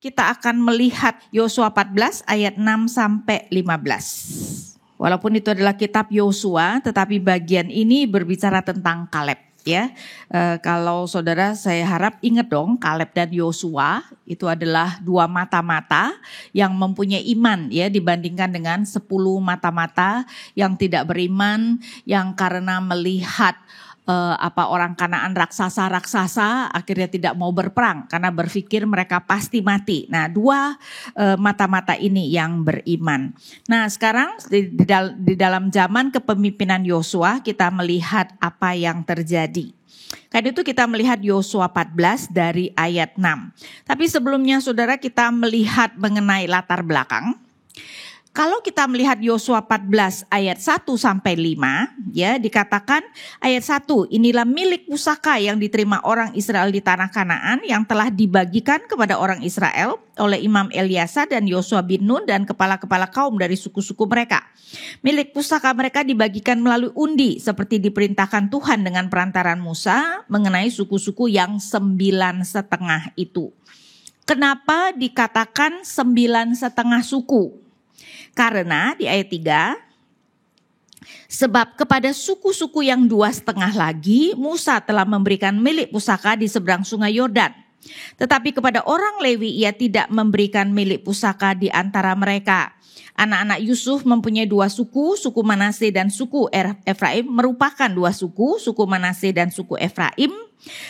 kita akan melihat Yosua 14 ayat 6 sampai 15. Walaupun itu adalah kitab Yosua, tetapi bagian ini berbicara tentang Kaleb. Ya, kalau saudara, saya harap ingat dong, Kaleb dan Yosua itu adalah dua mata-mata yang mempunyai iman, ya, dibandingkan dengan 10 mata-mata yang tidak beriman, yang karena melihat orang Kanaan raksasa akhirnya tidak mau berperang karena berpikir mereka pasti mati. Nah, dua mata-mata ini yang beriman. Nah, sekarang di dalam zaman kepemimpinan Yosua kita melihat apa yang terjadi. Karena itu kita melihat Yosua 14 dari ayat 6. Tapi sebelumnya saudara, kita melihat mengenai latar belakang. Kalau kita melihat Yosua 14 ayat 1 sampai 5, ya, dikatakan ayat 1, inilah milik pusaka yang diterima orang Israel di tanah Kanaan yang telah dibagikan kepada orang Israel oleh Imam Eliasa dan Yosua bin Nun dan kepala-kepala kaum dari suku-suku mereka. Milik pusaka mereka dibagikan melalui undi seperti diperintahkan Tuhan dengan perantaran Musa mengenai suku-suku yang 9,5 itu. Kenapa dikatakan 9,5 suku? Karena di ayat 3, sebab kepada suku-suku yang 2,5 lagi Musa telah memberikan milik pusaka di seberang sungai Yordan. Tetapi kepada orang Lewi ia tidak memberikan milik pusaka di antara mereka. Anak-anak Yusuf mempunyai 2 suku, suku Manase dan suku Efraim merupakan 2 suku, suku Manase dan suku Efraim.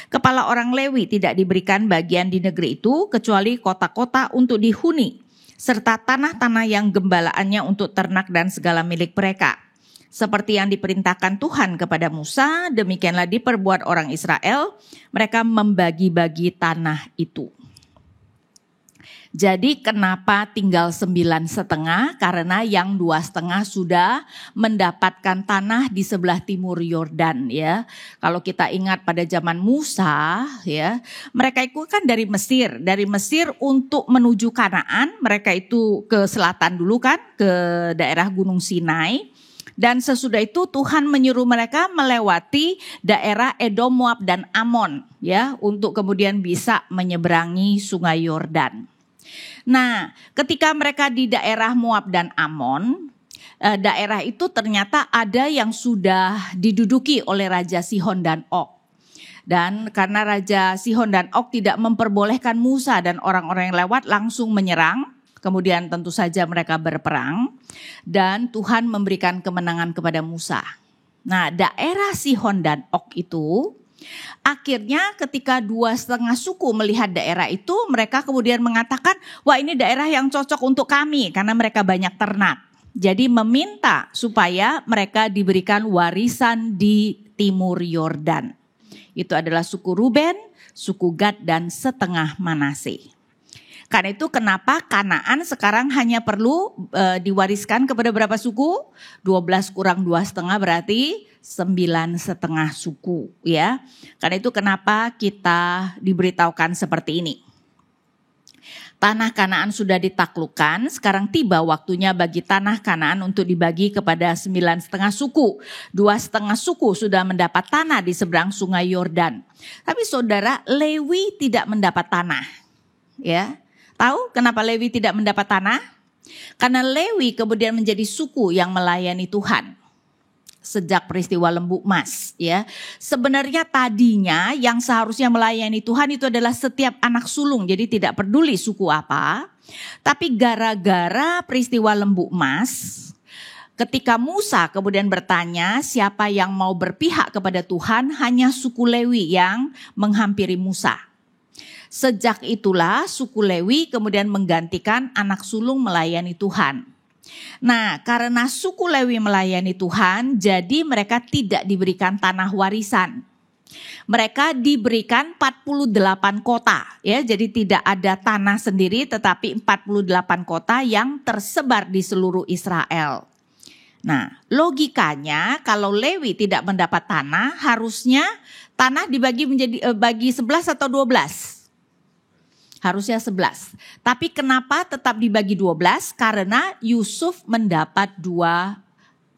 Kepala orang Lewi tidak diberikan bagian di negeri itu kecuali kota-kota untuk dihuni, serta tanah-tanah yang gembalaannya untuk ternak dan segala milik mereka. Seperti yang diperintahkan Tuhan kepada Musa, demikianlah diperbuat orang Israel, mereka membagi-bagi tanah itu. Jadi kenapa tinggal 9,5? Karena yang 2,5 sudah mendapatkan tanah di sebelah timur Yordan, ya. Kalau kita ingat pada zaman Musa, ya, mereka itu kan dari Mesir untuk menuju Kanaan, mereka itu ke selatan dulu kan, ke daerah Gunung Sinai. Dan sesudah itu Tuhan menyuruh mereka melewati daerah Edom, Moab dan Amon, ya, untuk kemudian bisa menyeberangi Sungai Yordan. Nah, ketika mereka di daerah Moab dan Amon, daerah itu ternyata ada yang sudah diduduki oleh Raja Sihon dan Og. Dan karena Raja Sihon dan Og tidak memperbolehkan Musa dan orang-orang yang lewat langsung menyerang, kemudian tentu saja mereka berperang dan Tuhan memberikan kemenangan kepada Musa. Nah, daerah Sihon dan Og itu akhirnya ketika 2,5 suku melihat daerah itu, mereka kemudian mengatakan, wah ini daerah yang cocok untuk kami karena mereka banyak ternak. Jadi meminta supaya mereka diberikan warisan di timur Yordan. Itu adalah suku Ruben, suku Gad dan setengah Manase. Karena itu kenapa Kanaan sekarang hanya perlu diwariskan kepada berapa suku? 12 kurang 2,5 berarti 9,5 suku, ya. Karena itu kenapa kita diberitahukan seperti ini. Tanah Kanaan sudah ditaklukkan, sekarang tiba waktunya bagi tanah Kanaan untuk dibagi kepada 9,5 suku. 2,5 suku sudah mendapat tanah di seberang sungai Yordan. Tapi saudara, Lewi tidak mendapat tanah, ya. Tahu kenapa Lewi tidak mendapat tanah? Karena Lewi kemudian menjadi suku yang melayani Tuhan sejak peristiwa lembu emas, ya. Sebenarnya tadinya yang seharusnya melayani Tuhan itu adalah setiap anak sulung, jadi tidak peduli suku apa. Tapi gara-gara peristiwa lembu emas, ketika Musa kemudian bertanya siapa yang mau berpihak kepada Tuhan, hanya suku Lewi yang menghampiri Musa. Sejak itulah suku Lewi kemudian menggantikan anak sulung melayani Tuhan. Nah, karena suku Lewi melayani Tuhan, jadi mereka tidak diberikan tanah warisan. Mereka diberikan 48 kota, ya. Jadi tidak ada tanah sendiri, tetapi 48 kota yang tersebar di seluruh Israel. Nah, logikanya kalau Lewi tidak mendapat tanah, harusnya tanah dibagi menjadi bagi 11 atau 12. Harusnya 11. Tapi kenapa tetap dibagi 12? Karena Yusuf mendapat 2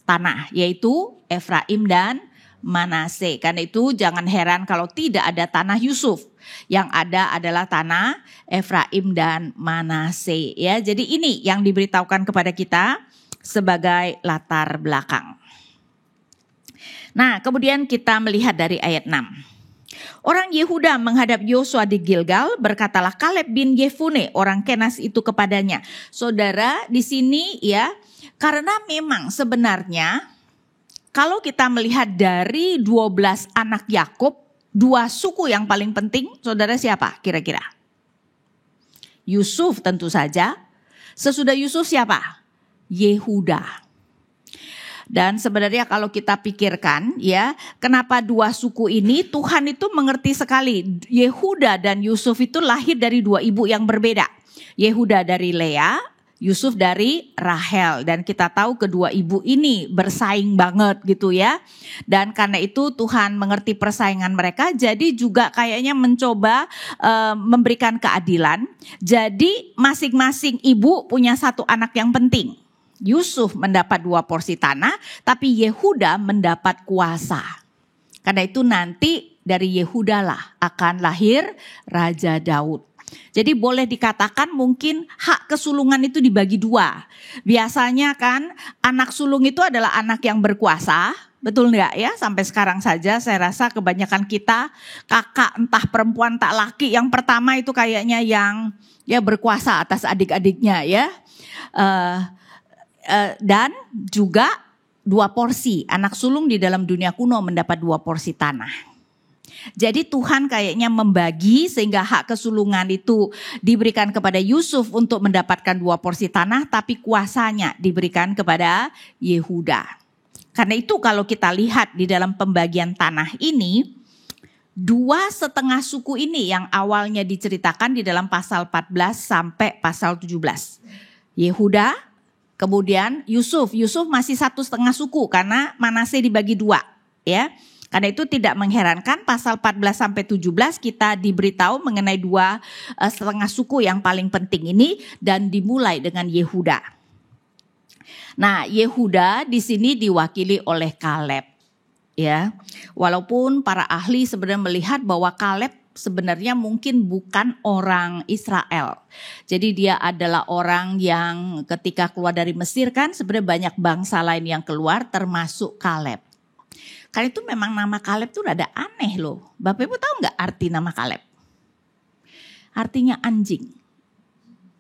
tanah, yaitu Efraim dan Manase. Karena itu jangan heran kalau tidak ada tanah Yusuf. Yang ada adalah tanah Efraim dan Manase. Ya, jadi ini yang diberitahukan kepada kita sebagai latar belakang. Nah, kemudian kita melihat dari ayat 6. Orang Yehuda menghadap Yosua di Gilgal, berkatalah Kaleb bin Yefune orang Kenas itu kepadanya. Saudara, di sini ya, karena memang sebenarnya kalau kita melihat dari 12 anak Yakub, 2 suku yang paling penting, saudara siapa kira-kira? Yusuf tentu saja. Sesudah Yusuf siapa? Yehuda. Dan sebenarnya kalau kita pikirkan ya, kenapa 2 suku ini Tuhan itu mengerti sekali. Yehuda dan Yusuf itu lahir dari 2 ibu yang berbeda. Yehuda dari Lea, Yusuf dari Rahel, dan kita tahu kedua ibu ini bersaing banget gitu ya. Dan karena itu Tuhan mengerti persaingan mereka, jadi juga kayaknya mencoba memberikan keadilan. Jadi masing-masing ibu punya 1 anak yang penting. Yusuf mendapat 2 porsi tanah, tapi Yehuda mendapat kuasa. Karena itu nanti dari Yehuda lah akan lahir Raja Daud. Jadi boleh dikatakan mungkin hak kesulungan itu dibagi 2. Biasanya kan anak sulung itu adalah anak yang berkuasa. Betul enggak ya? Sampai sekarang saja saya rasa kebanyakan kita kakak entah perempuan tak laki. Yang pertama itu kayaknya yang ya berkuasa atas adik-adiknya ya. Dan juga 2 porsi. Anak sulung di dalam dunia kuno mendapat 2 porsi tanah. Jadi Tuhan kayaknya membagi sehingga hak kesulungan itu diberikan kepada Yusuf untuk mendapatkan 2 porsi tanah, tapi kuasanya diberikan kepada Yehuda. Karena itu kalau kita lihat di dalam pembagian tanah ini, 2,5 suku ini yang awalnya diceritakan di dalam pasal 14 sampai pasal 17. Yehuda, kemudian Yusuf masih 1,5 suku karena Manase dibagi 2 ya. Karena itu tidak mengherankan pasal 14 sampai 17 kita diberitahu mengenai 2,5 suku yang paling penting ini dan dimulai dengan Yehuda. Nah, Yehuda di sini diwakili oleh Kaleb ya. Walaupun para ahli sebenarnya melihat bahwa Kaleb sebenarnya mungkin bukan orang Israel. Jadi dia adalah orang yang ketika keluar dari Mesir kan sebenarnya banyak bangsa lain yang keluar termasuk Kaleb. Karena itu memang nama Kaleb itu rada aneh loh. Bapak Ibu tahu nggak arti nama Kaleb? Artinya anjing.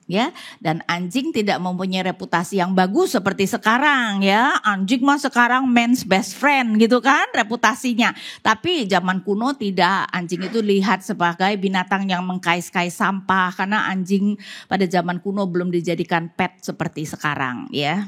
Ya, dan anjing tidak mempunyai reputasi yang bagus seperti sekarang ya. Anjing mah sekarang man's best friend gitu kan reputasinya. Tapi zaman kuno tidak, anjing itu lihat sebagai binatang yang mengkais-kais sampah karena anjing pada zaman kuno belum dijadikan pet seperti sekarang ya.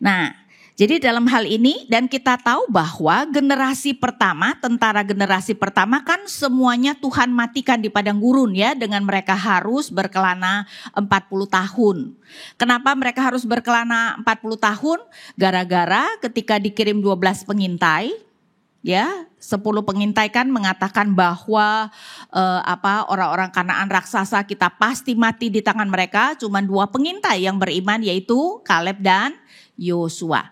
Nah, jadi dalam hal ini dan kita tahu bahwa generasi pertama, tentara generasi pertama kan semuanya Tuhan matikan di padang gurun ya. Dengan mereka harus berkelana 40 tahun. Kenapa mereka harus berkelana 40 tahun? Gara-gara ketika dikirim 12 pengintai ya, 10 pengintai kan mengatakan bahwa orang-orang Kanaan raksasa kita pasti mati di tangan mereka. Cuman 2 pengintai yang beriman yaitu Kaleb dan Yosua.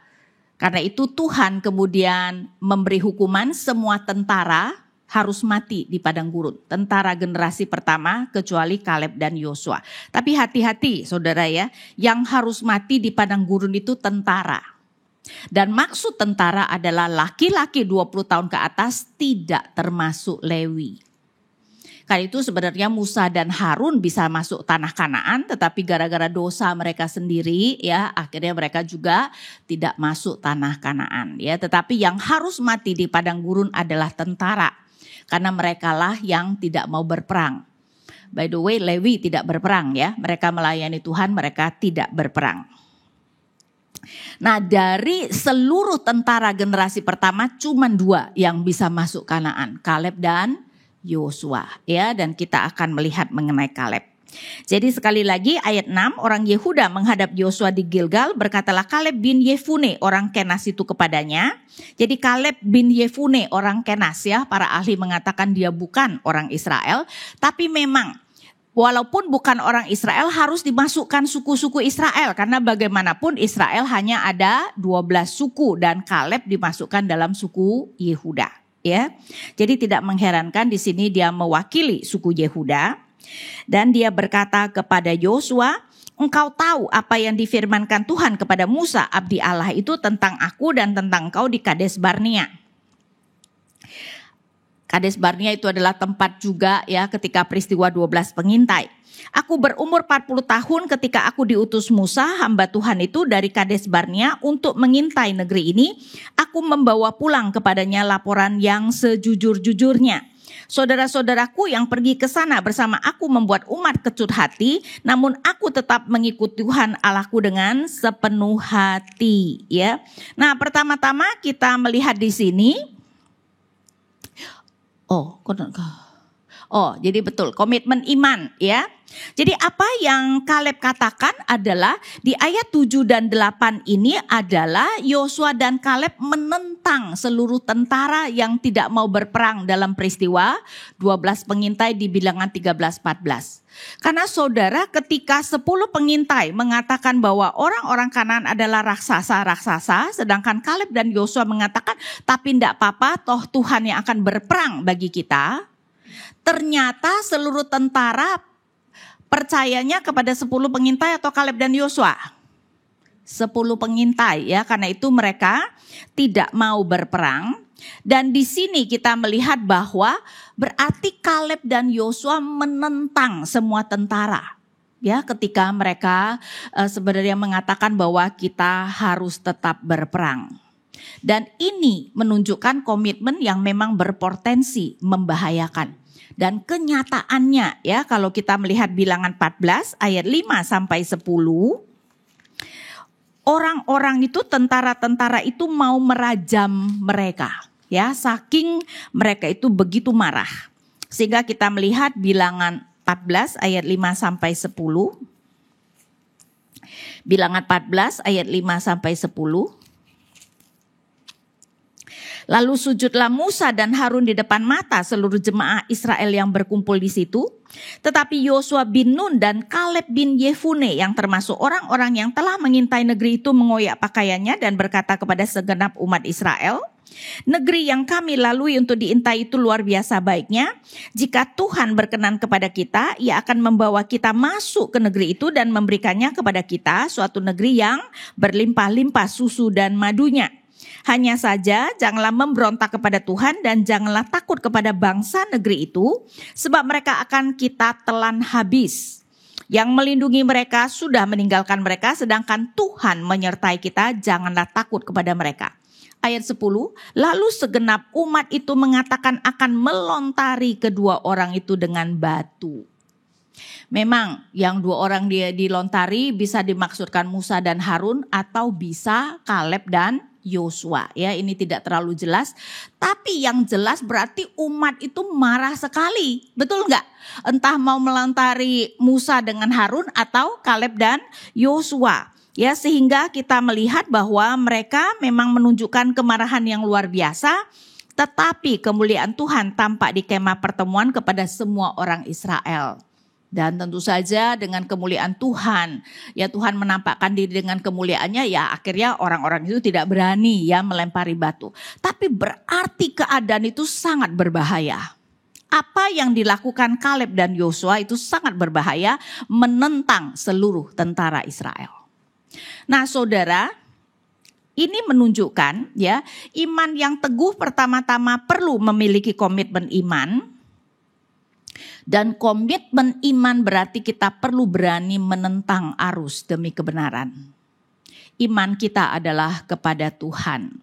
Karena itu Tuhan kemudian memberi hukuman semua tentara harus mati di padang gurun. Tentara generasi pertama kecuali Kaleb dan Yosua. Tapi hati-hati saudara ya, yang harus mati di padang gurun itu tentara. Dan maksud tentara adalah laki-laki 20 tahun ke atas tidak termasuk Lewi. Karena itu sebenarnya Musa dan Harun bisa masuk tanah Kanaan, tetapi gara-gara dosa mereka sendiri ya akhirnya mereka juga tidak masuk tanah Kanaan ya. Tetapi yang harus mati di padang gurun adalah tentara, karena merekalah yang tidak mau berperang. By the way, Lewi tidak berperang ya, mereka melayani Tuhan, mereka tidak berperang. Nah, dari seluruh tentara generasi pertama cuma 2 yang bisa masuk Kanaan, Kaleb dan Yosua ya, dan kita akan melihat mengenai Kaleb. Jadi sekali lagi ayat 6, orang Yehuda menghadap Yosua di Gilgal, berkatalah Kaleb bin Yefune orang Kenas itu kepadanya. Jadi Kaleb bin Yefune orang Kenas ya, para ahli mengatakan dia bukan orang Israel, tapi memang walaupun bukan orang Israel harus dimasukkan suku-suku Israel. Karena bagaimanapun Israel hanya ada 12 suku dan Kaleb dimasukkan dalam suku Yehuda. Ya, jadi tidak mengherankan di sini dia mewakili suku Yehuda. Dan dia berkata kepada Yosua, engkau tahu apa yang difirmankan Tuhan kepada Musa abdi Allah itu tentang aku dan tentang engkau di Kades Barnea. Kades Barnea itu adalah tempat juga ya ketika peristiwa 12 pengintai. Aku berumur 40 tahun ketika aku diutus Musa hamba Tuhan itu dari Kades Barnea untuk mengintai negeri ini. Aku membawa pulang kepadanya laporan yang sejujur-jujurnya. Saudara-saudaraku yang pergi ke sana bersama aku membuat umat kecut hati, namun aku tetap mengikuti Tuhan Allahku dengan sepenuh hati. Ya, nah pertama-tama kita melihat di sini. Jadi betul komitmen iman ya. Jadi apa yang Kaleb katakan adalah di ayat 7 dan 8 ini adalah Yosua dan Kaleb menentang seluruh tentara yang tidak mau berperang dalam peristiwa 12 pengintai di Bilangan 13-14. Karena saudara ketika 10 pengintai mengatakan bahwa orang-orang Kanaan adalah raksasa-raksasa, sedangkan Kaleb dan Yosua mengatakan tapi tidak apa-apa toh Tuhan yang akan berperang bagi kita. Ternyata seluruh tentara percayanya kepada 10 pengintai atau Kaleb dan Yosua? 10 pengintai ya, karena itu mereka tidak mau berperang. Dan di sini kita melihat bahwa berarti Kaleb dan Yosua menentang semua tentara. Ya, ketika mereka sebenarnya mengatakan bahwa kita harus tetap berperang. Dan ini menunjukkan komitmen yang memang berpotensi membahayakan. Dan kenyataannya ya kalau kita melihat Bilangan 14 ayat 5 sampai 10, orang-orang itu tentara-tentara itu mau merajam mereka ya, saking mereka itu begitu marah. Sehingga kita melihat Bilangan 14 ayat 5 sampai 10. Bilangan 14 ayat 5 sampai 10. Lalu sujudlah Musa dan Harun di depan mata seluruh jemaah Israel yang berkumpul di situ. Tetapi Yosua bin Nun dan Kaleb bin Yefune yang termasuk orang-orang yang telah mengintai negeri itu mengoyak pakaiannya dan berkata kepada segenap umat Israel, negeri yang kami lalui untuk diintai itu luar biasa baiknya. Jika Tuhan berkenan kepada kita, Ia akan membawa kita masuk ke negeri itu dan memberikannya kepada kita, suatu negeri yang berlimpah-limpah susu dan madunya. Hanya saja janganlah memberontak kepada Tuhan dan janganlah takut kepada bangsa negeri itu, sebab mereka akan kita telan habis. Yang melindungi mereka sudah meninggalkan mereka, sedangkan Tuhan menyertai kita, janganlah takut kepada mereka. Ayat 10, lalu segenap umat itu mengatakan akan melontari kedua orang itu dengan batu. Memang yang 2 orang dia dilontari bisa dimaksudkan Musa dan Harun atau bisa Kaleb dan Yosua ya, ini tidak terlalu jelas, tapi yang jelas berarti umat itu marah sekali, betul enggak? Entah mau melontari Musa dengan Harun atau Kaleb dan Yosua ya, sehingga kita melihat bahwa mereka memang menunjukkan kemarahan yang luar biasa, tetapi kemuliaan Tuhan tampak di kemah pertemuan kepada semua orang Israel. Dan tentu saja dengan kemuliaan Tuhan, ya Tuhan menampakkan diri dengan kemuliaannya, ya akhirnya orang-orang itu tidak berani ya melempari batu. Tapi berarti keadaan itu sangat berbahaya. Apa yang dilakukan Kaleb dan Yosua itu sangat berbahaya, menentang seluruh tentara Israel. Nah saudara, ini menunjukkan ya iman yang teguh pertama-tama perlu memiliki komitmen iman. Dan komitmen iman berarti kita perlu berani menentang arus demi kebenaran. Iman kita adalah kepada Tuhan.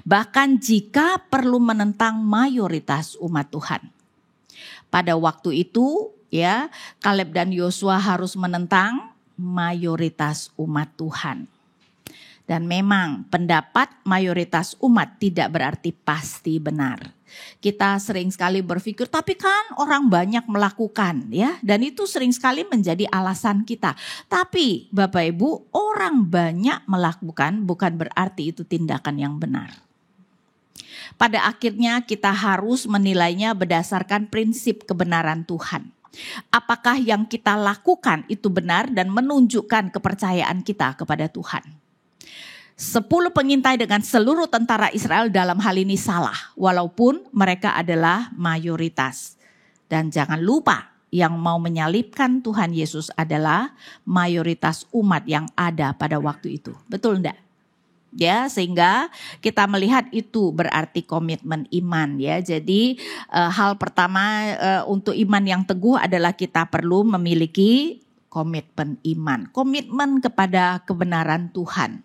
Bahkan jika perlu menentang mayoritas umat Tuhan. Pada waktu itu ya Kaleb dan Yosua harus menentang mayoritas umat Tuhan. Dan memang pendapat mayoritas umat tidak berarti pasti benar. Kita sering sekali berpikir, tapi kan orang banyak melakukan ya. Dan itu sering sekali menjadi alasan kita. Tapi Bapak Ibu, orang banyak melakukan bukan berarti itu tindakan yang benar. Pada akhirnya kita harus menilainya berdasarkan prinsip kebenaran Tuhan. apakah yang kita lakukan itu benar dan menunjukkan kepercayaan kita kepada Tuhan. 10 pengintai dengan seluruh tentara Israel dalam hal ini salah, walaupun mereka adalah mayoritas. Dan jangan lupa, yang mau menyalibkan Tuhan Yesus adalah mayoritas umat yang ada pada waktu itu. Betul enggak? Ya, sehingga kita melihat itu berarti komitmen iman ya. Jadi hal pertama untuk iman yang teguh adalah kita perlu memiliki komitmen iman. Komitmen kepada kebenaran Tuhan.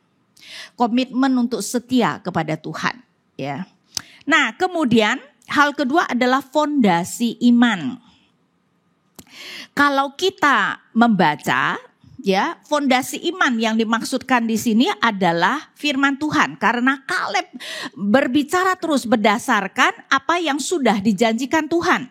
Komitmen untuk setia kepada Tuhan ya. Nah, kemudian hal kedua adalah fondasi iman. Kalau kita membaca ya, fondasi iman yang dimaksudkan di sini adalah firman Tuhan, karena Kaleb berbicara terus berdasarkan apa yang sudah dijanjikan Tuhan.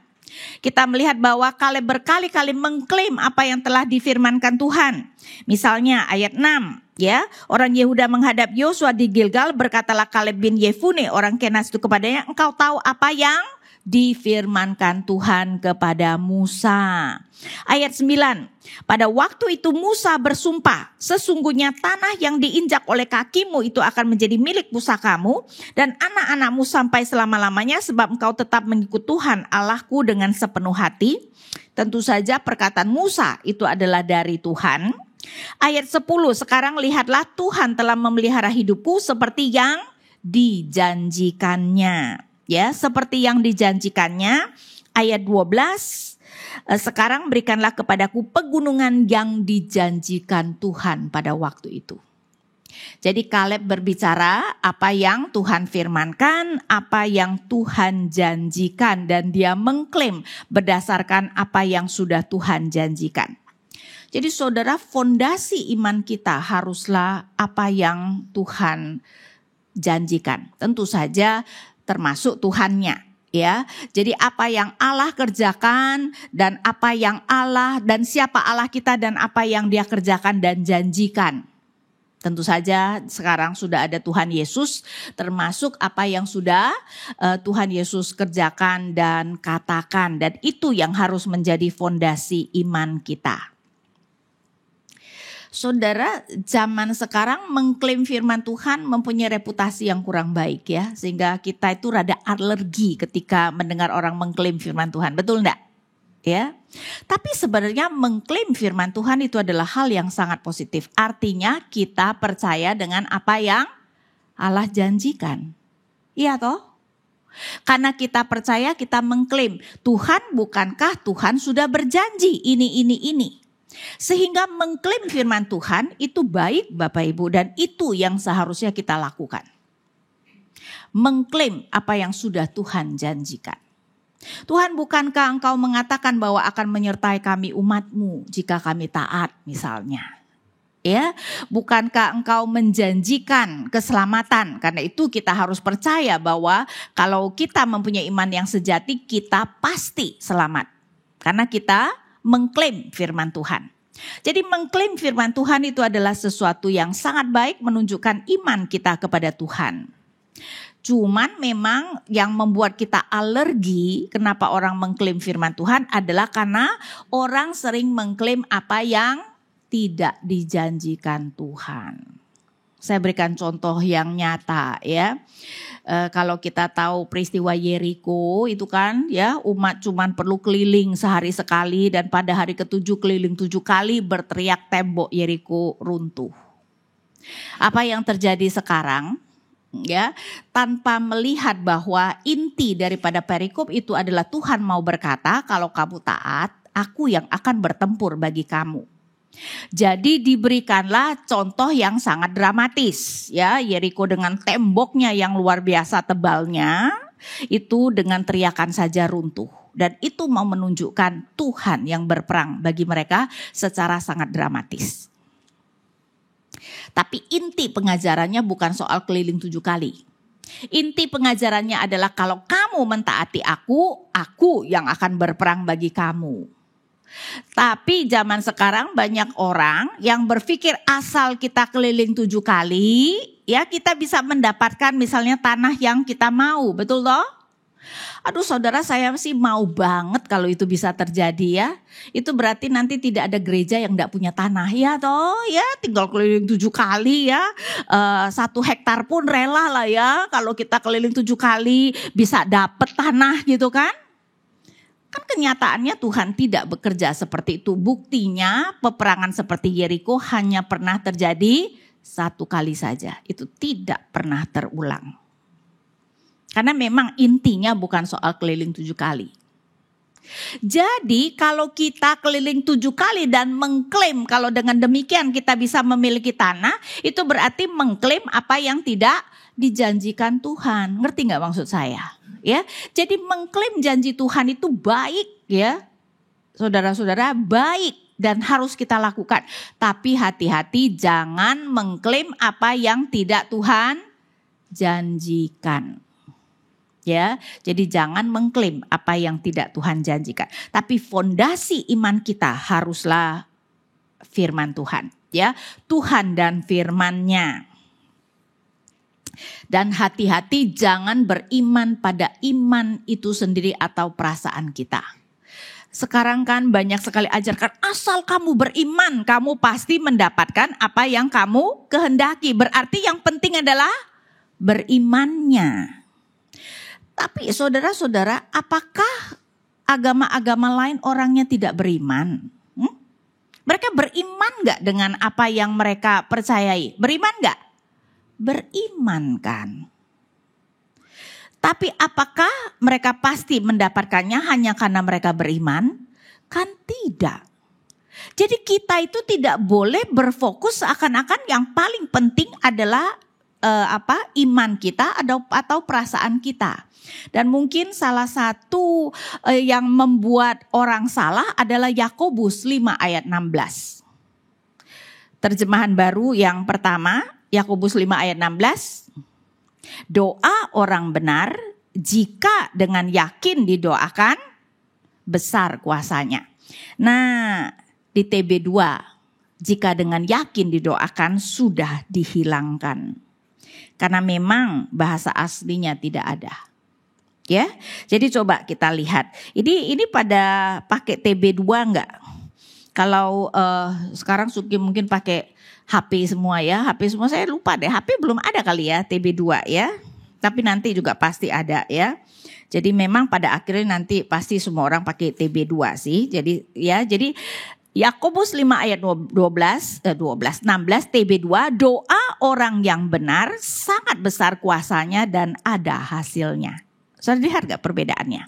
Kita melihat bahwa Kaleb berkali-kali mengklaim apa yang telah difirmankan Tuhan. Misalnya ayat 6 ya, orang Yehuda menghadap Yosua di Gilgal, berkatalah Kaleb bin Yefune orang Kenas itu kepadanya, engkau tahu apa yang difirmankan Tuhan kepada Musa. Ayat 9, pada waktu itu Musa bersumpah, sesungguhnya tanah yang diinjak oleh kakimu itu akan menjadi milik pusakamu dan anak-anakmu sampai selama-lamanya, sebab engkau tetap mengikut Tuhan Allahku dengan sepenuh hati. Tentu saja perkataan Musa itu adalah dari Tuhan. Ayat 10, sekarang lihatlah Tuhan telah memelihara hidupku seperti yang dijanjikannya. Ya, seperti yang dijanjikannya. Ayat 12, sekarang berikanlah kepadaku pegunungan yang dijanjikan Tuhan pada waktu itu. Jadi Kaleb berbicara apa yang Tuhan firmankan, apa yang Tuhan janjikan, dan dia mengklaim berdasarkan apa yang sudah Tuhan janjikan. Jadi saudara, fondasi iman kita haruslah apa yang Tuhan janjikan. Tentu saja termasuk Tuhannya ya. Jadi apa yang Allah kerjakan dan apa yang Allah dan siapa Allah kita dan apa yang Dia kerjakan dan janjikan. Tentu saja sekarang sudah ada Tuhan Yesus, termasuk apa yang sudah Tuhan Yesus kerjakan dan katakan, dan itu yang harus menjadi fondasi iman kita. Saudara, zaman sekarang mengklaim firman Tuhan mempunyai reputasi yang kurang baik ya. Sehingga kita itu rada alergi ketika mendengar orang mengklaim firman Tuhan. Betul enggak? Ya. Tapi sebenarnya mengklaim firman Tuhan itu adalah hal yang sangat positif. Artinya kita percaya dengan apa yang Allah janjikan. Iya toh? Karena kita percaya, kita mengklaim, Tuhan, bukankah Tuhan sudah berjanji ini. Sehingga mengklaim firman Tuhan itu baik Bapak Ibu, dan itu yang seharusnya kita lakukan. Mengklaim apa yang sudah Tuhan janjikan. Tuhan, bukankah engkau mengatakan bahwa akan menyertai kami umatmu jika kami taat misalnya. Ya, bukankah engkau menjanjikan keselamatan? Karena itu kita harus percaya bahwa kalau kita mempunyai iman yang sejati, kita pasti selamat. Karena kita mengklaim firman Tuhan. Jadi mengklaim firman Tuhan itu adalah sesuatu yang sangat baik, menunjukkan iman kita kepada Tuhan. Cuman memang yang membuat kita alergi kenapa orang mengklaim firman Tuhan adalah karena orang sering mengklaim apa yang tidak dijanjikan Tuhan. Saya berikan contoh yang nyata ya. Kalau kita tahu peristiwa Yeriko itu kan ya, umat cuman perlu keliling sehari sekali dan pada hari ke-7 keliling 7 kali berteriak tembok Yeriko runtuh. Apa yang terjadi sekarang ya, tanpa melihat bahwa inti daripada perikop itu adalah Tuhan mau berkata, kalau kamu taat, aku yang akan bertempur bagi kamu. Jadi diberikanlah contoh yang sangat dramatis ya, Yeriko dengan temboknya yang luar biasa tebalnya itu dengan teriakan saja runtuh, dan itu mau menunjukkan Tuhan yang berperang bagi mereka secara sangat dramatis. Tapi inti pengajarannya bukan soal keliling 7 kali. Inti pengajarannya adalah kalau kamu mentaati aku yang akan berperang bagi kamu. Tapi zaman sekarang banyak orang yang berpikir asal kita keliling 7 kali, ya kita bisa mendapatkan misalnya tanah yang kita mau, betul toh? Aduh saudara, saya sih mau banget kalau itu bisa terjadi ya. Itu berarti nanti tidak ada gereja yang tidak punya tanah ya toh ya. Tinggal keliling 7 kali ya. 1 hektar pun rela lah ya. Kalau kita keliling 7 kali bisa dapet tanah gitu kan. Kan kenyataannya Tuhan tidak bekerja seperti itu. Buktinya peperangan seperti Yeriko hanya pernah terjadi 1 kali saja. Itu tidak pernah terulang. Karena memang intinya bukan soal keliling 7 kali. Jadi kalau kita keliling 7 kali dan mengklaim kalau dengan demikian kita bisa memiliki tanah, itu berarti mengklaim apa yang tidak dijanjikan Tuhan. Ngerti nggak maksud saya? Ya, jadi mengklaim janji Tuhan itu baik ya. Saudara-saudara, baik dan harus kita lakukan. Tapi hati-hati jangan mengklaim apa yang tidak Tuhan janjikan. Ya, jadi jangan mengklaim apa yang tidak Tuhan janjikan. Tapi fondasi iman kita haruslah firman Tuhan, ya. Tuhan dan firman-Nya. Dan hati-hati jangan beriman pada iman itu sendiri atau perasaan kita. Sekarang kan banyak sekali ajarkan asal kamu beriman, kamu pasti mendapatkan apa yang kamu kehendaki. Berarti yang penting adalah berimannya. Tapi saudara-saudara, apakah agama-agama lain orangnya tidak beriman? Mereka beriman gak dengan apa yang mereka percayai? Beriman gak? Beriman kan. Tapi apakah mereka pasti mendapatkannya hanya karena mereka beriman? Kan tidak. Jadi kita itu tidak boleh berfokus seakan-akan yang paling penting adalah iman kita atau perasaan kita. Dan mungkin salah satu yang membuat orang salah adalah Yakobus 5 ayat 16. Terjemahan baru yang pertama, Yakobus 5 ayat 16. Doa orang benar jika dengan yakin didoakan besar kuasanya. Nah, di TB2 jika dengan yakin didoakan sudah dihilangkan. Karena memang bahasa aslinya tidak ada. Ya, jadi coba kita lihat. Ini pada pakai TB2 enggak? Kalau sekarang Suki mungkin pakai HP semua ya. HP semua saya lupa deh. HP belum ada kali ya TB2 ya. Tapi nanti juga pasti ada ya. Jadi memang pada akhirnya nanti pasti semua orang pakai TB2 sih. Jadi Yakobus 5 ayat 16 TB2, doa orang yang benar sangat besar kuasanya dan ada hasilnya. Saudara lihat gak perbedaannya?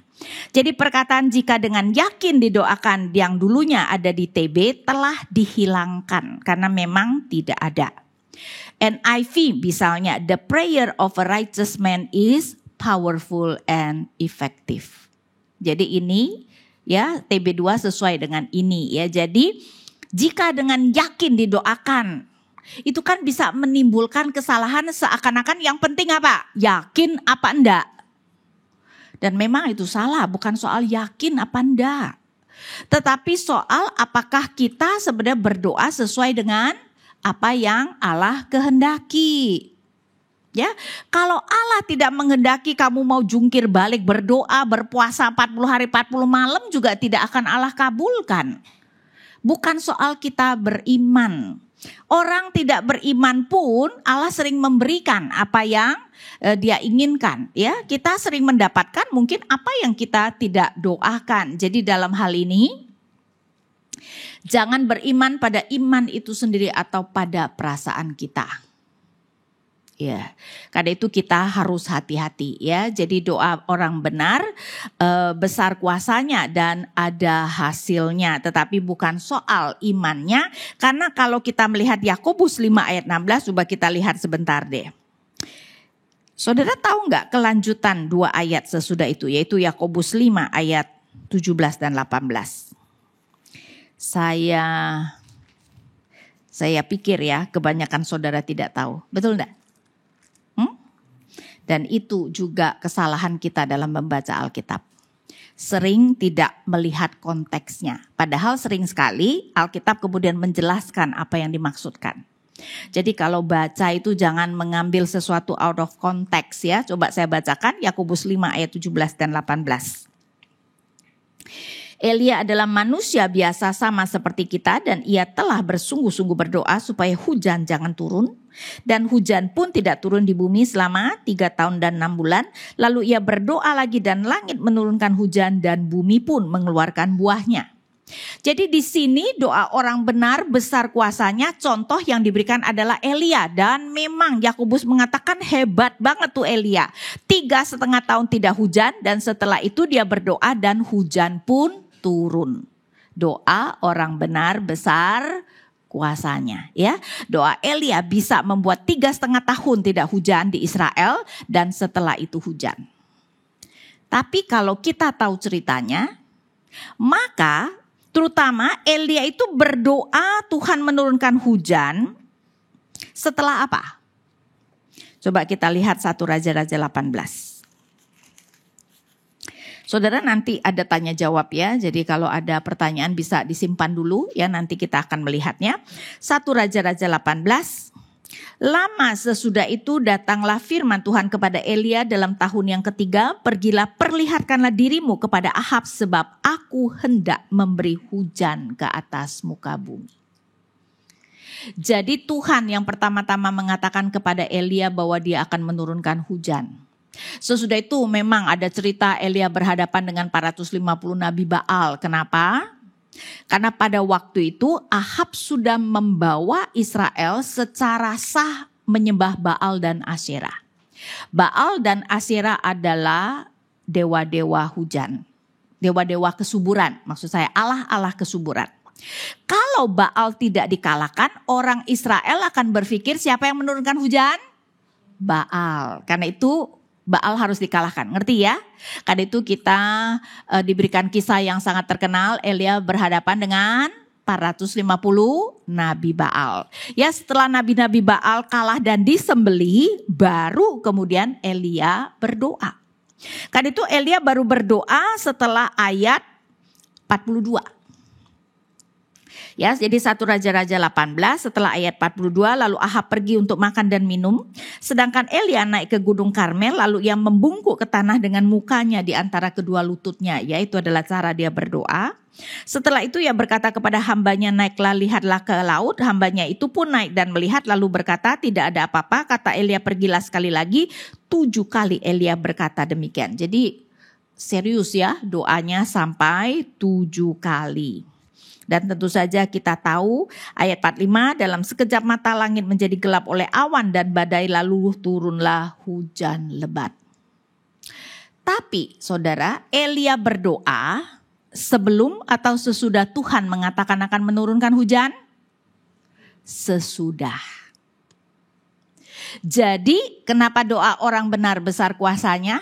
Jadi perkataan jika dengan yakin didoakan yang dulunya ada di TB telah dihilangkan karena memang tidak ada. NIV misalnya, the prayer of a righteous man is powerful and effective. Jadi ini ya TB2 sesuai dengan ini ya. Jadi jika dengan yakin didoakan, itu kan bisa menimbulkan kesalahan seakan-akan yang penting apa? Yakin apa enggak? Dan memang itu salah, bukan soal yakin apa enggak. Tetapi soal apakah kita sebenarnya berdoa sesuai dengan apa yang Allah kehendaki. Ya, kalau Allah tidak menghendaki kamu mau jungkir balik berdoa, berpuasa 40 hari 40 malam juga tidak akan Allah kabulkan. Bukan soal kita beriman. Orang tidak beriman pun Allah sering memberikan apa yang dia inginkan. Ya, kita sering mendapatkan mungkin apa yang kita tidak doakan. Jadi dalam hal ini jangan beriman pada iman itu sendiri atau pada perasaan kita. Ya, karena itu kita harus hati-hati ya. Jadi doa orang benar besar kuasanya dan ada hasilnya. Tetapi bukan soal imannya. Karena kalau kita melihat Yakobus 5 ayat 16, coba kita lihat sebentar deh. Saudara tahu nggak kelanjutan 2 ayat sesudah itu, yaitu Yakobus 5 ayat 17 dan 18. Saya pikir ya kebanyakan saudara tidak tahu. Betul enggak? Dan itu juga kesalahan kita dalam membaca Alkitab. Sering tidak melihat konteksnya. Padahal sering sekali Alkitab kemudian menjelaskan apa yang dimaksudkan. Jadi kalau baca itu jangan mengambil sesuatu out of context ya. Coba saya bacakan Yakobus 5 ayat 17 dan 18. Elia adalah manusia biasa sama seperti kita dan ia telah bersungguh-sungguh berdoa supaya hujan jangan turun. Dan hujan pun tidak turun di bumi selama 3 tahun dan 6 bulan. Lalu ia berdoa lagi dan langit menurunkan hujan dan bumi pun mengeluarkan buahnya. Jadi di sini doa orang benar besar kuasanya, contoh yang diberikan adalah Elia. Dan memang Yakobus mengatakan hebat banget tuh Elia. 3,5 tahun tidak hujan dan setelah itu dia berdoa dan hujan pun turun. Doa orang benar besar kuasanya ya. Doa Elia bisa membuat 3,5 tahun tidak hujan di Israel dan setelah itu hujan. Tapi kalau kita tahu ceritanya, maka terutama Elia itu berdoa Tuhan menurunkan hujan setelah apa? Coba kita lihat 1 Raja-Raja 18. Saudara nanti ada tanya jawab ya. Jadi kalau ada pertanyaan bisa disimpan dulu ya, nanti kita akan melihatnya. 1 Raja-Raja 18. Lama sesudah itu datanglah firman Tuhan kepada Elia dalam tahun yang ketiga. Pergilah perlihatkanlah dirimu kepada Ahab sebab aku hendak memberi hujan ke atas muka bumi. Jadi Tuhan yang pertama-tama mengatakan kepada Elia bahwa dia akan menurunkan hujan. Sesudah itu memang ada cerita Elia berhadapan dengan 450 Nabi Baal. Kenapa? Karena pada waktu itu Ahab sudah membawa Israel secara sah menyembah Baal dan Asyera. Baal dan Asyera adalah dewa-dewa hujan. Dewa-dewa kesuburan, maksud saya Allah-Allah kesuburan. Kalau Baal tidak dikalahkan, orang Israel akan berpikir siapa yang menurunkan hujan? Baal. Karena itu Baal harus dikalahkan, ngerti ya? Karena itu kita diberikan kisah yang sangat terkenal, Elia berhadapan dengan 450 Nabi Baal. Ya setelah Nabi-Nabi Baal kalah dan disembelih, baru kemudian Elia berdoa. Karena itu Elia baru berdoa setelah ayat 42. Ya, jadi 1 Raja-Raja 18 setelah ayat 42, lalu Ahab pergi untuk makan dan minum. Sedangkan Elia naik ke Gunung Karmel, lalu ia membungkuk ke tanah dengan mukanya di antara kedua lututnya. Yaitu adalah cara dia berdoa. Setelah itu ia berkata kepada hambanya, naiklah lihatlah ke laut. Hambanya itu pun naik dan melihat lalu berkata, tidak ada apa-apa. Kata Elia, pergilah sekali lagi. 7 kali Elia berkata demikian. Jadi serius ya doanya sampai 7 kali. Dan tentu saja kita tahu ayat 45, dalam sekejap mata langit menjadi gelap oleh awan dan badai lalu turunlah hujan lebat. Tapi saudara, Elia berdoa sebelum atau sesudah Tuhan mengatakan akan menurunkan hujan? Sesudah. Jadi kenapa doa orang benar besar kuasanya?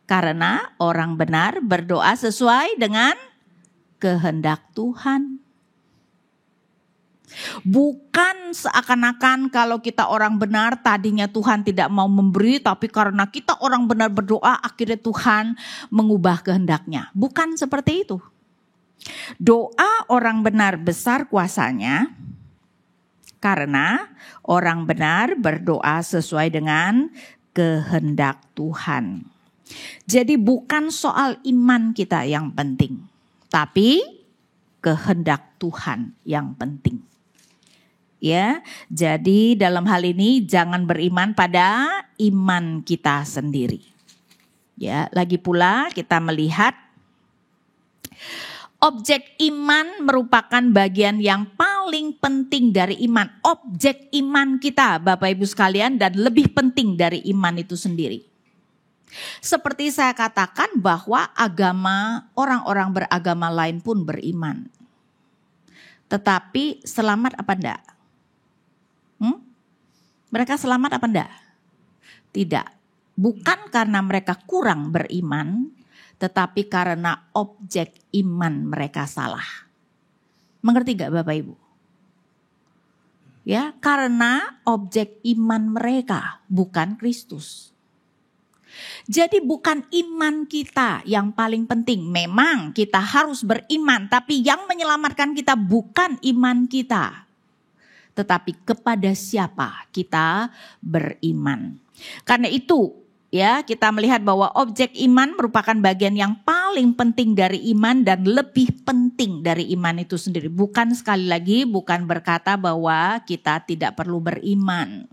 Karena orang benar berdoa sesuai dengan kehendak Tuhan. Bukan seakan-akan kalau kita orang benar tadinya Tuhan tidak mau memberi, tapi karena kita orang benar berdoa akhirnya Tuhan mengubah kehendaknya. Bukan seperti itu. Doa orang benar besar kuasanya karena orang benar berdoa sesuai dengan kehendak Tuhan. Jadi bukan soal iman kita yang penting, tapi kehendak Tuhan yang penting. Ya, jadi dalam hal ini jangan beriman pada iman kita sendiri. Ya, lagi pula kita melihat objek iman merupakan bagian yang paling penting dari iman. Objek iman kita, Bapak Ibu sekalian, dan lebih penting dari iman itu sendiri. Seperti saya katakan bahwa agama, orang-orang beragama lain pun beriman. Tetapi selamat apa enggak? Mereka selamat apa enggak? Tidak. Bukan karena mereka kurang beriman, tetapi karena objek iman mereka salah. Mengerti enggak Bapak Ibu? Ya, karena objek iman mereka bukan Kristus. Jadi bukan iman kita yang paling penting. Memang kita harus beriman, tapi yang menyelamatkan kita bukan iman kita, tetapi kepada siapa kita beriman. Karena itu ya, kita melihat bahwa objek iman merupakan bagian yang paling penting dari iman dan lebih penting dari iman itu sendiri. Bukan, sekali lagi, bukan berkata bahwa kita tidak perlu beriman.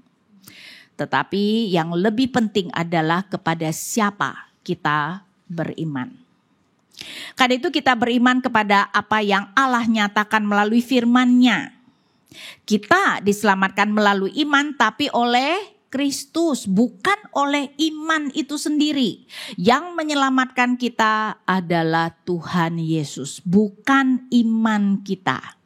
Tetapi yang lebih penting adalah kepada siapa kita beriman. Karena itu kita beriman kepada apa yang Allah nyatakan melalui firman-Nya. Kita diselamatkan melalui iman tapi oleh Kristus, bukan oleh iman itu sendiri. Yang menyelamatkan kita adalah Tuhan Yesus, bukan iman kita.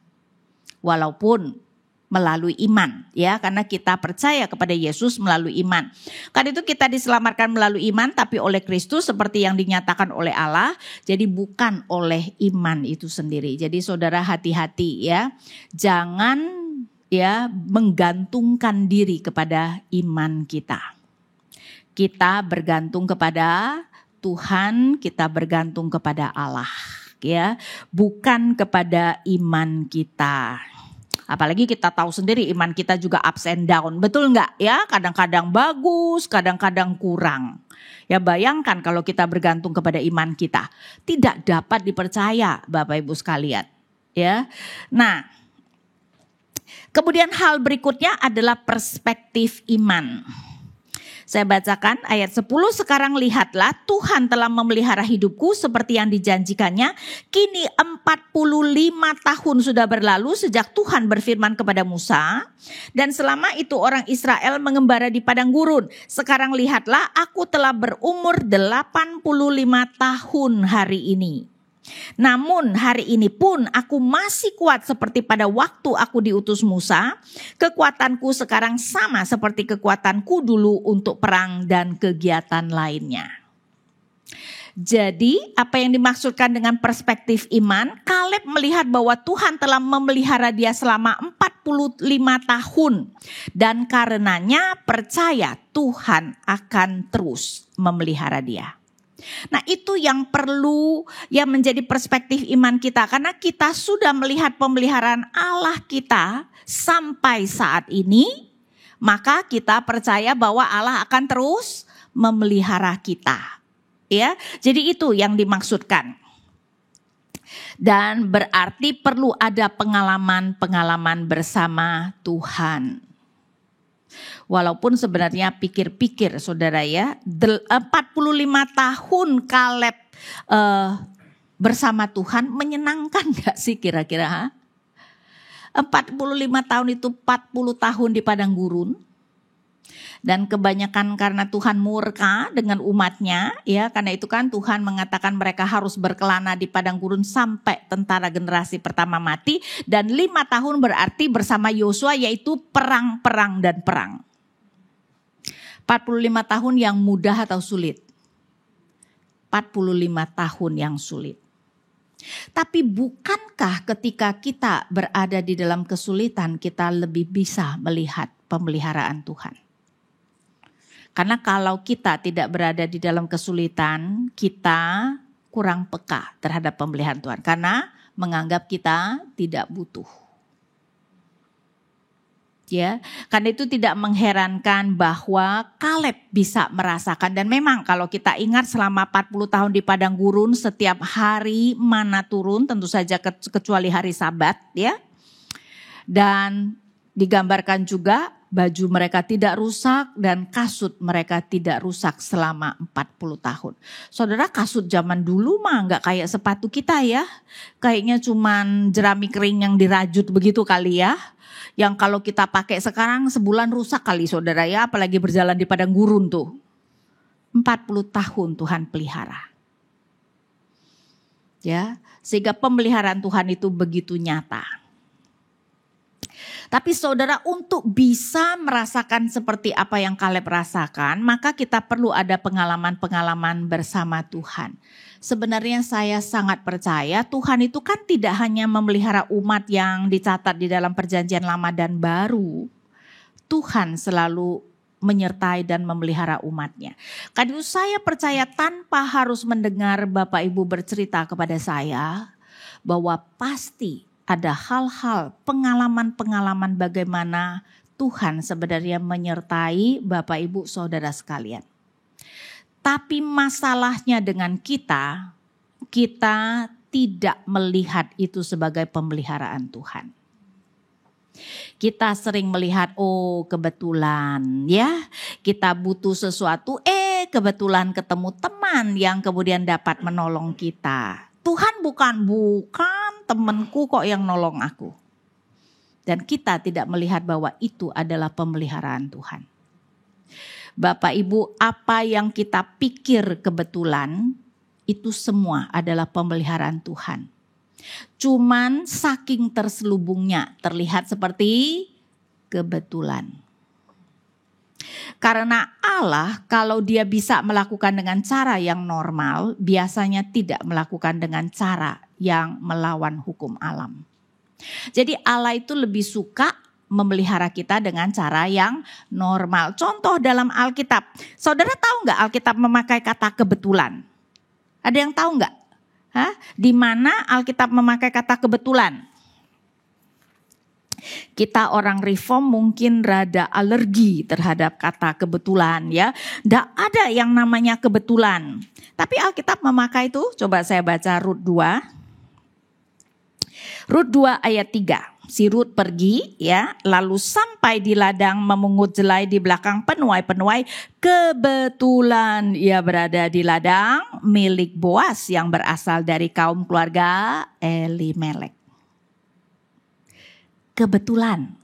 Walaupun melalui iman, ya, karena kita percaya kepada Yesus melalui iman. Karena itu kita diselamatkan melalui iman tapi oleh Kristus seperti yang dinyatakan oleh Allah. Jadi bukan oleh iman itu sendiri. Jadi saudara hati-hati ya. Jangan ya menggantungkan diri kepada iman kita. Kita bergantung kepada Tuhan, kita bergantung kepada Allah, ya, bukan kepada iman kita. Apalagi kita tahu sendiri iman kita juga ups and down, betul nggak ya? Kadang-kadang bagus, kadang-kadang kurang. Ya bayangkan kalau kita bergantung kepada iman kita, tidak dapat dipercaya Bapak Ibu sekalian. Ya, nah. Kemudian hal berikutnya adalah perspektif iman. Saya bacakan ayat 10, sekarang lihatlah Tuhan telah memelihara hidupku seperti yang dijanjikannya. Kini 45 tahun sudah berlalu sejak Tuhan berfirman kepada Musa. Dan selama itu orang Israel mengembara di padang gurun. Sekarang lihatlah aku telah berumur 85 tahun hari ini. Namun hari ini pun aku masih kuat seperti pada waktu aku diutus Musa. Kekuatanku sekarang sama seperti kekuatanku dulu untuk perang dan kegiatan lainnya. Jadi apa yang dimaksudkan dengan perspektif iman? Kaleb melihat bahwa Tuhan telah memelihara dia selama 45 tahun. Dan karenanya percaya Tuhan akan terus memelihara dia. Nah itu yang perlu yang menjadi perspektif iman kita. Karena kita sudah melihat pemeliharaan Allah kita sampai saat ini. Maka kita percaya bahwa Allah akan terus memelihara kita. Ya, jadi itu yang dimaksudkan. Dan berarti perlu ada pengalaman-pengalaman bersama Tuhan. Walaupun sebenarnya pikir-pikir saudara ya, 45 tahun Kaleb bersama Tuhan menyenangkan gak sih kira-kira? Ha? 45 tahun itu 40 tahun di padang gurun. Dan kebanyakan karena Tuhan murka dengan umatnya, ya karena itu kan Tuhan mengatakan mereka harus berkelana di padang gurun sampai tentara generasi pertama mati. Dan 5 tahun berarti bersama Yosua yaitu perang dan perang. 45 tahun yang mudah atau sulit? 45 tahun yang sulit. Tapi bukankah ketika kita berada di dalam kesulitan kita lebih bisa melihat pemeliharaan Tuhan? Karena kalau kita tidak berada di dalam kesulitan, kita kurang peka terhadap pemeliharaan Tuhan. Karena menganggap kita tidak butuh. Ya, karena itu tidak mengherankan bahwa Kaleb bisa merasakan. Dan memang kalau kita ingat selama 40 tahun di padang gurun, setiap hari mana turun, tentu saja kecuali hari Sabat. Ya. Dan digambarkan juga baju mereka tidak rusak dan kasut mereka tidak rusak selama 40 tahun. Saudara, kasut zaman dulu mah gak kayak sepatu kita ya. Kayaknya cuman jerami kering yang dirajut begitu kali ya. Yang kalau kita pakai sekarang sebulan rusak kali saudara ya. Apalagi berjalan di padang gurun tuh. 40 tahun Tuhan pelihara. Ya, sehingga pemeliharaan Tuhan itu begitu nyata. Tapi saudara, untuk bisa merasakan seperti apa yang Kaleb rasakan, maka kita perlu ada pengalaman-pengalaman bersama Tuhan. Sebenarnya saya sangat percaya Tuhan itu kan tidak hanya memelihara umat yang dicatat di dalam perjanjian lama dan baru. Tuhan selalu menyertai dan memelihara umatnya. Karena itu saya percaya tanpa harus mendengar Bapak Ibu bercerita kepada saya bahwa pasti ada hal-hal, pengalaman-pengalaman bagaimana Tuhan sebenarnya menyertai Bapak Ibu Saudara sekalian. Tapi masalahnya dengan kita tidak melihat itu sebagai pemeliharaan Tuhan. Kita sering melihat, oh kebetulan ya, kita butuh sesuatu, kebetulan ketemu teman yang kemudian dapat menolong kita. Tuhan bukan temanku kok yang nolong aku. Dan kita tidak melihat bahwa itu adalah pemeliharaan Tuhan. Bapak Ibu, apa yang kita pikir kebetulan, itu semua adalah pemeliharaan Tuhan. Cuman saking terselubungnya terlihat seperti kebetulan. Karena Allah kalau dia bisa melakukan dengan cara yang normal, biasanya tidak melakukan dengan cara yang melawan hukum alam. Jadi Allah itu lebih suka memelihara kita dengan cara yang normal. Contoh dalam Alkitab. Saudara tahu nggak Alkitab memakai kata kebetulan? Ada yang tahu nggak? Di mana Alkitab memakai kata kebetulan? Kita orang reform mungkin rada alergi terhadap kata kebetulan ya. Nggak ada yang namanya kebetulan. Tapi Alkitab memakai itu, coba saya baca Rut 2. Rut 2 ayat 3. Si Rut pergi ya, lalu sampai di ladang memungut jelai di belakang penuai-penuai. Kebetulan ia berada di ladang milik Boas yang berasal dari kaum keluarga Elimelek. Kebetulan.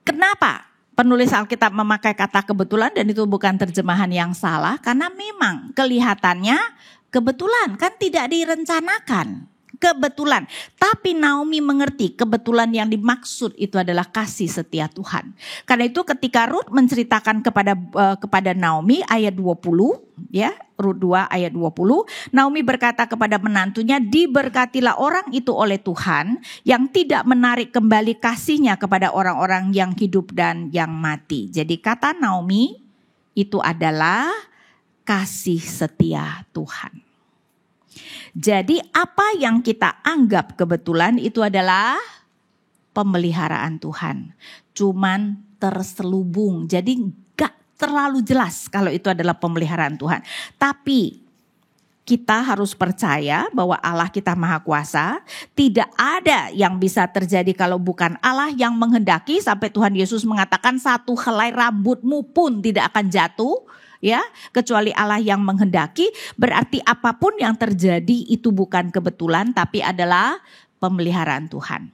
Kenapa penulis Alkitab memakai kata kebetulan dan itu bukan terjemahan yang salah? Karena memang kelihatannya kebetulan, kan tidak direncanakan. Kebetulan, tapi Naomi mengerti kebetulan yang dimaksud itu adalah kasih setia Tuhan. Karena itu ketika Rut menceritakan kepada Naomi ayat 20, ya, Rut 2 ayat 20, Naomi berkata kepada menantunya, diberkatilah orang itu oleh Tuhan yang tidak menarik kembali kasihnya kepada orang-orang yang hidup dan yang mati. Jadi kata Naomi itu adalah kasih setia Tuhan. Jadi apa yang kita anggap kebetulan itu adalah pemeliharaan Tuhan. Cuman terselubung. Jadi gak terlalu jelas kalau itu adalah pemeliharaan Tuhan. Tapi kita harus percaya bahwa Allah kita Maha Kuasa. Tidak ada yang bisa terjadi kalau bukan Allah yang menghendaki. Sampai Tuhan Yesus mengatakan satu helai rambutmu pun tidak akan jatuh. Ya, kecuali Allah yang menghendaki, berarti apapun yang terjadi itu bukan kebetulan tapi adalah pemeliharaan Tuhan.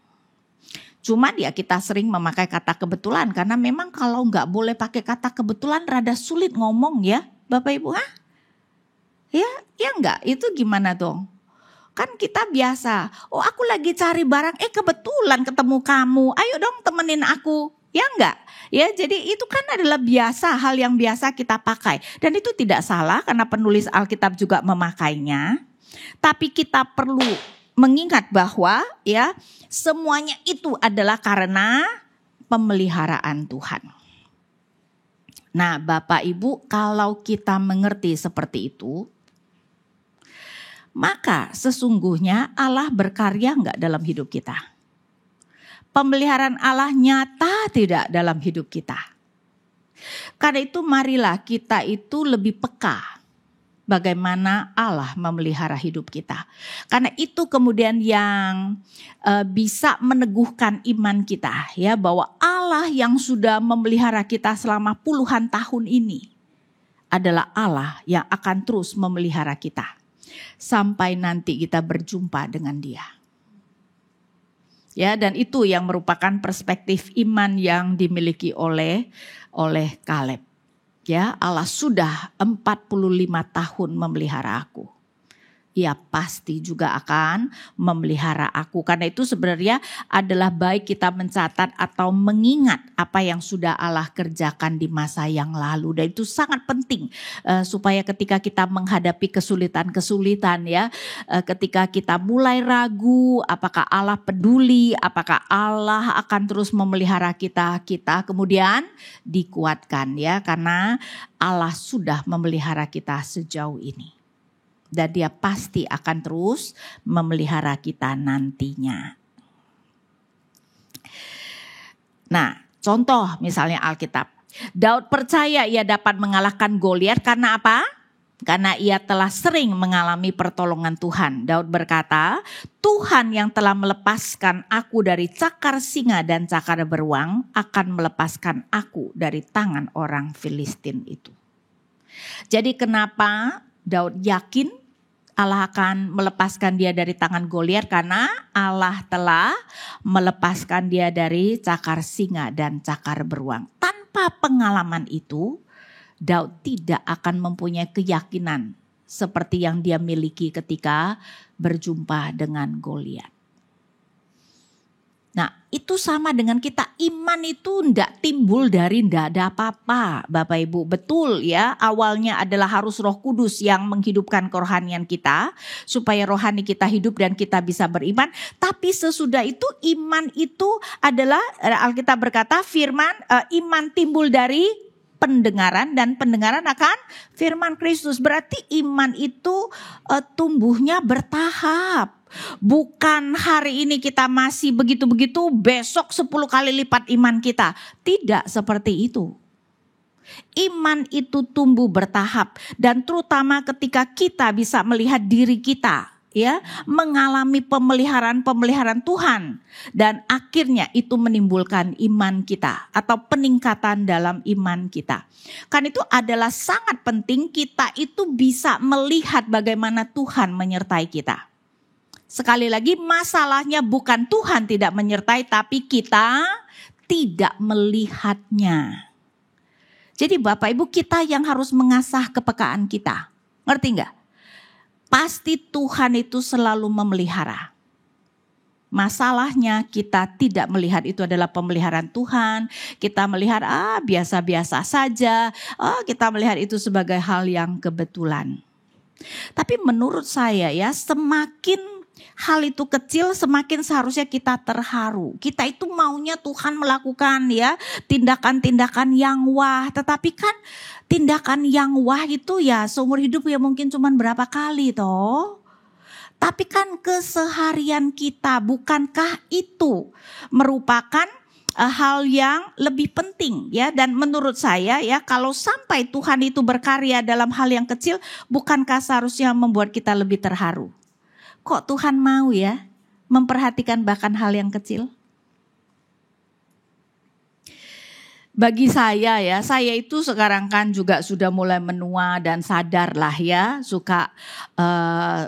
Cuman ya kita sering memakai kata kebetulan karena memang kalau nggak boleh pakai kata kebetulan rada sulit ngomong ya, Bapak Ibu. Ya enggak, itu gimana dong? Kan kita biasa, oh aku lagi cari barang, kebetulan ketemu kamu, ayo dong temenin aku. Ya enggak? Ya, jadi itu kan adalah biasa, hal yang biasa kita pakai. Dan itu tidak salah karena penulis Alkitab juga memakainya. Tapi kita perlu mengingat bahwa ya semuanya itu adalah karena pemeliharaan Tuhan. Nah, Bapak Ibu, kalau kita mengerti seperti itu, maka sesungguhnya Allah berkarya enggak dalam hidup kita? Pemeliharaan Allah nyata tidak dalam hidup kita. Karena itu marilah kita itu lebih peka bagaimana Allah memelihara hidup kita. Karena itu kemudian yang bisa meneguhkan iman kita ya, bahwa Allah yang sudah memelihara kita selama puluhan tahun ini adalah Allah yang akan terus memelihara kita sampai nanti kita berjumpa dengan Dia. Ya, dan itu yang merupakan perspektif iman yang dimiliki oleh Kaleb. Ya, Allah sudah 45 tahun memelihara aku. Ia pasti juga akan memelihara aku. Karena itu sebenarnya adalah baik kita mencatat atau mengingat apa yang sudah Allah kerjakan di masa yang lalu. Dan itu sangat penting supaya ketika kita menghadapi kesulitan-kesulitan ya. Ketika kita mulai ragu apakah Allah peduli, apakah Allah akan terus memelihara kita kemudian dikuatkan ya. Karena Allah sudah memelihara kita sejauh ini. Dan Dia pasti akan terus memelihara kita nantinya. Nah, contoh misalnya Alkitab. Daud percaya ia dapat mengalahkan Goliat karena apa? Karena ia telah sering mengalami pertolongan Tuhan. Daud berkata, Tuhan yang telah melepaskan aku dari cakar singa dan cakar beruang akan melepaskan aku dari tangan orang Filistin itu. Jadi kenapa Daud yakin Allah akan melepaskan dia dari tangan Goliat? Karena Allah telah melepaskan dia dari cakar singa dan cakar beruang. Tanpa pengalaman itu, Daud tidak akan mempunyai keyakinan seperti yang dia miliki ketika berjumpa dengan Goliat. Nah, itu sama dengan kita, iman itu tidak timbul dari tidak ada apa-apa, Bapak Ibu. Betul ya, awalnya adalah harus Roh Kudus yang menghidupkan kerohanian kita, supaya rohani kita hidup dan kita bisa beriman. Tapi sesudah itu iman itu adalah, Alkitab berkata firman, iman timbul dari pendengaran dan pendengaran akan firman Kristus. Berarti iman itu tumbuhnya bertahap. Bukan hari ini kita masih begitu-begitu, besok 10 kali lipat iman kita. Tidak seperti itu. Iman itu tumbuh bertahap, dan terutama ketika kita bisa melihat diri kita, ya, mengalami pemeliharaan Tuhan, dan akhirnya itu menimbulkan iman kita atau peningkatan dalam iman kita. Kan itu adalah sangat penting, kita itu bisa melihat bagaimana Tuhan menyertai kita. Sekali lagi, masalahnya bukan Tuhan tidak menyertai, tapi kita tidak melihatnya. Jadi Bapak Ibu, kita yang harus mengasah kepekaan kita. Ngerti enggak? Pasti Tuhan itu selalu memelihara. Masalahnya kita tidak melihat itu adalah pemeliharaan Tuhan. Kita melihat biasa-biasa saja. Kita melihat itu sebagai hal yang kebetulan. Tapi menurut saya ya, semakin hal itu kecil, semakin seharusnya kita terharu. Kita itu maunya Tuhan melakukan ya tindakan-tindakan yang wah. Tetapi kan tindakan yang wah itu ya seumur hidup ya mungkin cuma berapa kali toh. Tapi kan keseharian kita, bukankah itu merupakan hal yang lebih penting ya? Dan menurut saya ya, kalau sampai Tuhan itu berkarya dalam hal yang kecil, bukankah seharusnya membuat kita lebih terharu? Kok Tuhan mau ya memperhatikan bahkan hal yang kecil? Bagi saya ya, saya itu sekarang kan juga sudah mulai menua dan sadar lah ya, suka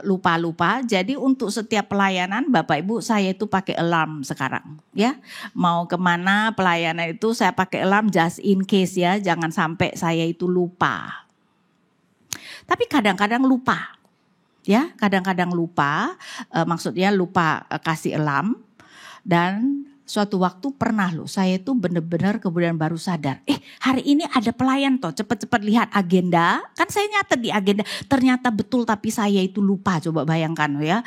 lupa-lupa. Jadi untuk setiap pelayanan Bapak Ibu saya itu pakai alarm sekarang ya. Mau kemana pelayanan itu saya pakai alarm just in case ya, jangan sampai saya itu lupa. Tapi kadang-kadang lupa. Ya, kadang-kadang lupa, maksudnya lupa kasih alarm. Dan suatu waktu pernah loh, saya itu benar-benar kemudian baru sadar, hari ini ada pelayan toh, cepat-cepat lihat agenda. Kan saya nyatet di agenda, ternyata betul tapi saya itu lupa, coba bayangkan ya.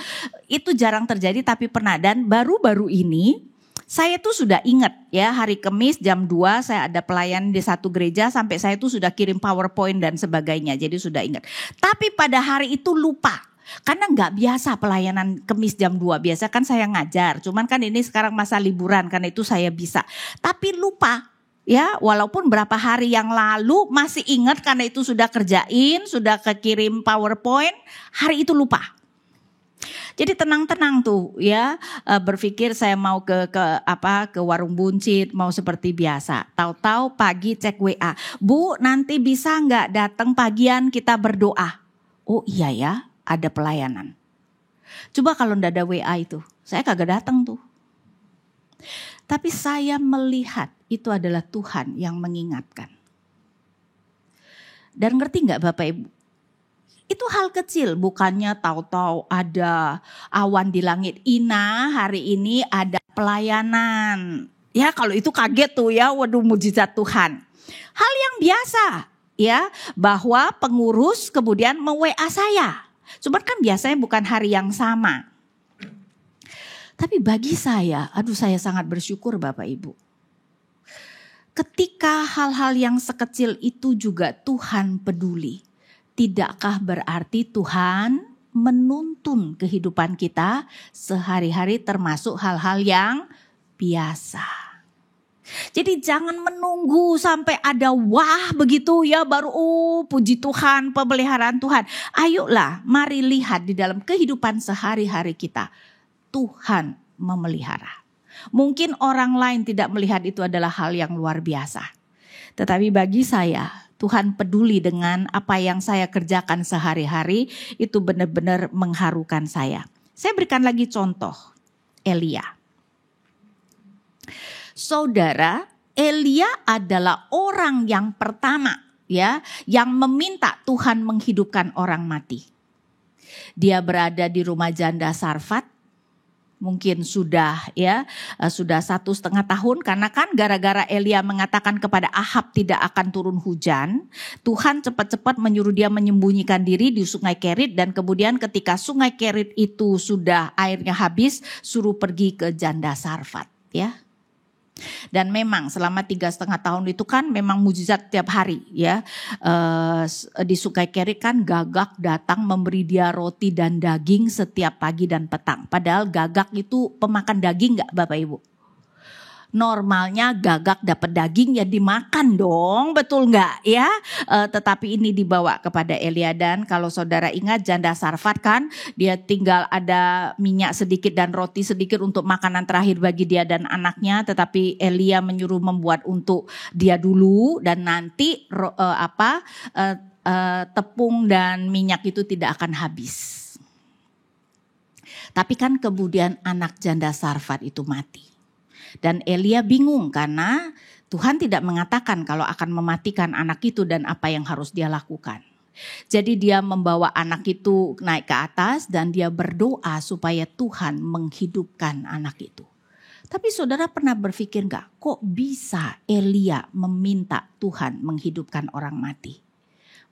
Itu jarang terjadi tapi pernah, dan baru-baru ini saya tuh sudah ingat ya, hari Kamis jam 2 saya ada pelayan di satu gereja, sampai saya tuh sudah kirim PowerPoint dan sebagainya, jadi sudah ingat. Tapi pada hari itu lupa. Karena nggak biasa pelayanan Kamis jam 2, biasa kan saya ngajar. Cuman kan ini sekarang masa liburan, karena itu saya bisa. Tapi lupa ya, walaupun berapa hari yang lalu masih ingat karena itu sudah kerjain, sudah kekirim PowerPoint, hari itu lupa. Jadi tenang-tenang tuh ya, berpikir saya mau ke warung buncit, mau seperti biasa. Tahu-tahu pagi cek WA, Bu nanti bisa nggak datang pagian kita berdoa? Oh iya ya, ada pelayanan. Coba kalau ndak ada WA itu, saya kagak datang tuh. Tapi saya melihat itu adalah Tuhan yang mengingatkan. Dan ngerti nggak Bapak Ibu? Itu hal kecil, bukannya tahu-tahu ada awan di langit. Ina hari ini ada pelayanan. Ya kalau itu kaget tuh ya, waduh mujizat Tuhan. Hal yang biasa ya, bahwa pengurus kemudian me-WA saya. Cuma kan biasanya bukan hari yang sama. Tapi bagi saya, saya sangat bersyukur Bapak Ibu. Ketika hal-hal yang sekecil itu juga Tuhan peduli. tidakkah berarti Tuhan menuntun kehidupan kita sehari-hari termasuk hal-hal yang biasa. Jadi jangan menunggu sampai ada wah begitu ya baru puji Tuhan, pemeliharaan Tuhan. Ayolah mari lihat di dalam kehidupan sehari-hari kita. Tuhan memelihara. Mungkin orang lain tidak melihat itu adalah hal yang luar biasa. Tetapi bagi saya, Tuhan peduli dengan apa yang saya kerjakan sehari-hari, itu benar-benar mengharukan saya. Saya berikan lagi contoh, Elia. Saudara, Elia adalah orang yang pertama ya, yang meminta Tuhan menghidupkan orang mati. Dia berada di rumah janda Sarfat. Mungkin sudah 1,5 tahun, karena kan gara-gara Elia mengatakan kepada Ahab tidak akan turun hujan, Tuhan cepat-cepat menyuruh dia menyembunyikan diri di sungai Kerit, dan kemudian ketika sungai Kerit itu sudah airnya habis, suruh pergi ke janda Sarfat ya. Dan memang selama 3,5 tahun itu kan memang mujizat tiap hari ya. Di sungai Kerit kan Gagak datang memberi dia roti dan daging setiap pagi dan petang. Padahal Gagak itu pemakan daging enggak Bapak Ibu? Normalnya Gagak dapat daging ya dimakan dong, betul enggak ya? Tetapi ini dibawa kepada Elia, dan kalau saudara ingat janda Sarfat kan, dia tinggal ada minyak sedikit dan roti sedikit untuk makanan terakhir bagi dia dan anaknya. Tetapi Elia menyuruh membuat untuk dia dulu, dan nanti tepung dan minyak itu tidak akan habis. Tapi kan kemudian anak janda Sarfat itu mati. Dan Elia bingung karena Tuhan tidak mengatakan kalau akan mematikan anak itu dan apa yang harus dia lakukan. Jadi dia membawa anak itu naik ke atas dan dia berdoa supaya Tuhan menghidupkan anak itu. Tapi saudara pernah berpikir gak, kok bisa Elia meminta Tuhan menghidupkan orang mati?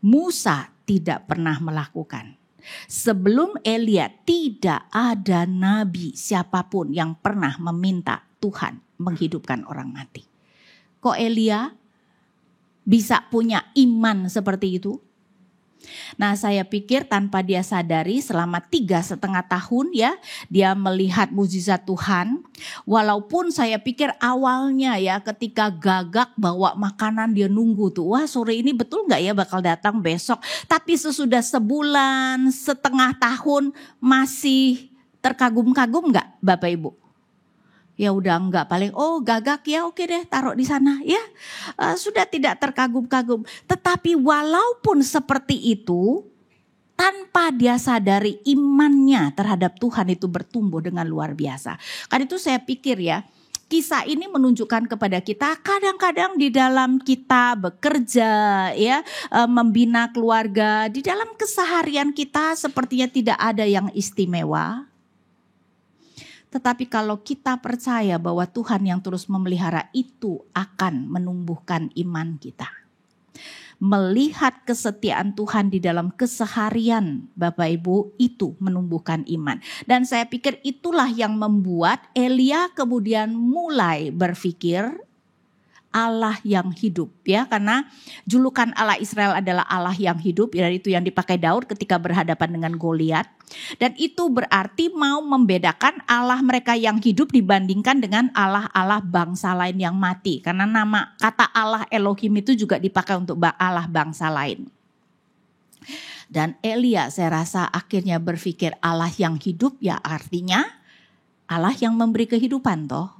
Musa tidak pernah melakukan. Sebelum Elia tidak ada nabi siapapun yang pernah meminta Tuhan menghidupkan orang mati. Kok Elia bisa punya iman seperti itu? Nah, saya pikir tanpa dia sadari selama 3,5 tahun ya, dia melihat mujizat Tuhan. Walaupun saya pikir awalnya ya ketika Gagak bawa makanan dia nunggu tuh, wah sore ini betul gak ya bakal datang besok. Tapi sesudah 1,5 tahun masih terkagum-kagum gak Bapak Ibu? Ya udah enggak, paling Gagak ya oke deh taruh di sana ya. Sudah tidak terkagum-kagum. Tetapi walaupun seperti itu, tanpa dia sadari imannya terhadap Tuhan itu bertumbuh dengan luar biasa. Kan itu saya pikir ya, kisah ini menunjukkan kepada kita kadang-kadang di dalam kita bekerja ya, membina keluarga, di dalam keseharian kita sepertinya tidak ada yang istimewa. Tetapi kalau kita percaya bahwa Tuhan yang terus memelihara itu akan menumbuhkan iman kita. Melihat kesetiaan Tuhan di dalam keseharian Bapak Ibu itu menumbuhkan iman. Dan saya pikir itulah yang membuat Elia kemudian mulai berpikir Allah yang hidup ya, karena julukan Allah Israel adalah Allah yang hidup, dan itu yang dipakai Daud ketika berhadapan dengan Goliat. Dan itu berarti mau membedakan Allah mereka yang hidup dibandingkan dengan Allah-Allah bangsa lain yang mati, karena nama kata Allah Elohim itu juga dipakai untuk Allah bangsa lain. Dan Elia saya rasa akhirnya berpikir Allah yang hidup ya artinya Allah yang memberi kehidupan toh.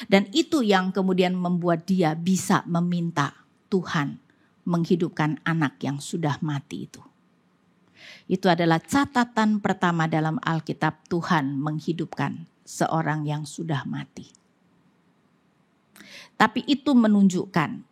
Dan itu yang kemudian membuat dia bisa meminta Tuhan menghidupkan anak yang sudah mati itu. Itu adalah catatan pertama dalam Alkitab, Tuhan menghidupkan seorang yang sudah mati. Tapi itu menunjukkan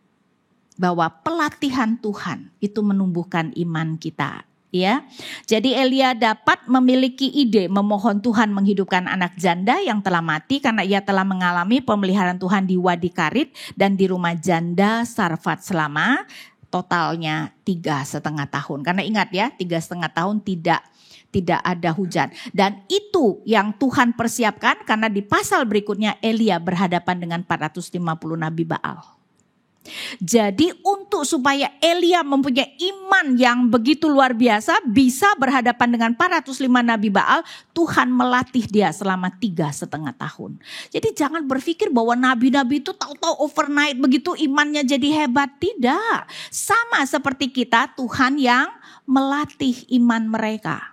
bahwa pelatihan Tuhan itu menumbuhkan iman kita. Ya, jadi Elia dapat memiliki ide memohon Tuhan menghidupkan anak janda yang telah mati karena ia telah mengalami pemeliharaan Tuhan di Wadi Karit dan di rumah janda Sarfat selama totalnya 3,5 tahun. Karena ingat ya, 3,5 tahun tidak ada hujan. Dan itu yang Tuhan persiapkan karena di pasal berikutnya Elia berhadapan dengan 450 nabi Baal. Jadi untuk supaya Elia mempunyai iman yang begitu luar biasa, bisa berhadapan dengan 405 nabi Baal, Tuhan melatih dia selama 3,5 tahun. Jadi jangan berpikir bahwa nabi-nabi itu tahu-tahu overnight begitu imannya jadi hebat. Tidak. Sama seperti kita, Tuhan yang melatih iman mereka.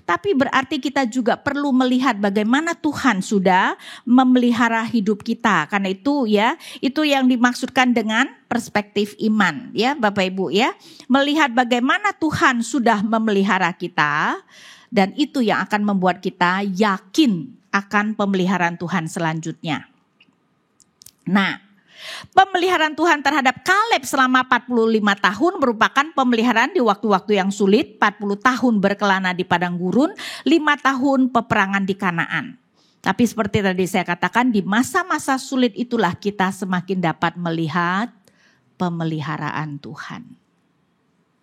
Tapi berarti kita juga perlu melihat bagaimana Tuhan sudah memelihara hidup kita. Karena itu ya, itu yang dimaksudkan dengan perspektif iman ya Bapak Ibu ya. Melihat bagaimana Tuhan sudah memelihara kita dan itu yang akan membuat kita yakin akan pemeliharaan Tuhan selanjutnya. Nah, pemeliharaan Tuhan terhadap Kaleb selama 45 tahun merupakan pemeliharaan di waktu-waktu yang sulit, 40 tahun berkelana di padang gurun, 5 tahun peperangan di Kanaan. Tapi seperti tadi saya katakan, di masa-masa sulit itulah kita semakin dapat melihat pemeliharaan Tuhan.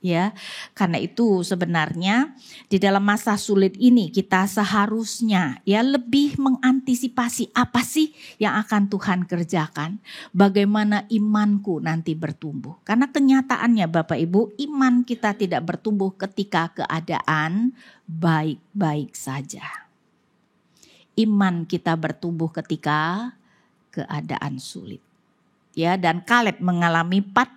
Ya, karena itu sebenarnya di dalam masa sulit ini kita seharusnya ya lebih mengantisipasi apa sih yang akan Tuhan kerjakan, bagaimana imanku nanti bertumbuh. Karena kenyataannya Bapak Ibu, iman kita tidak bertumbuh ketika keadaan baik-baik saja. Iman kita bertumbuh ketika keadaan sulit. Ya, dan Kaleb mengalami 45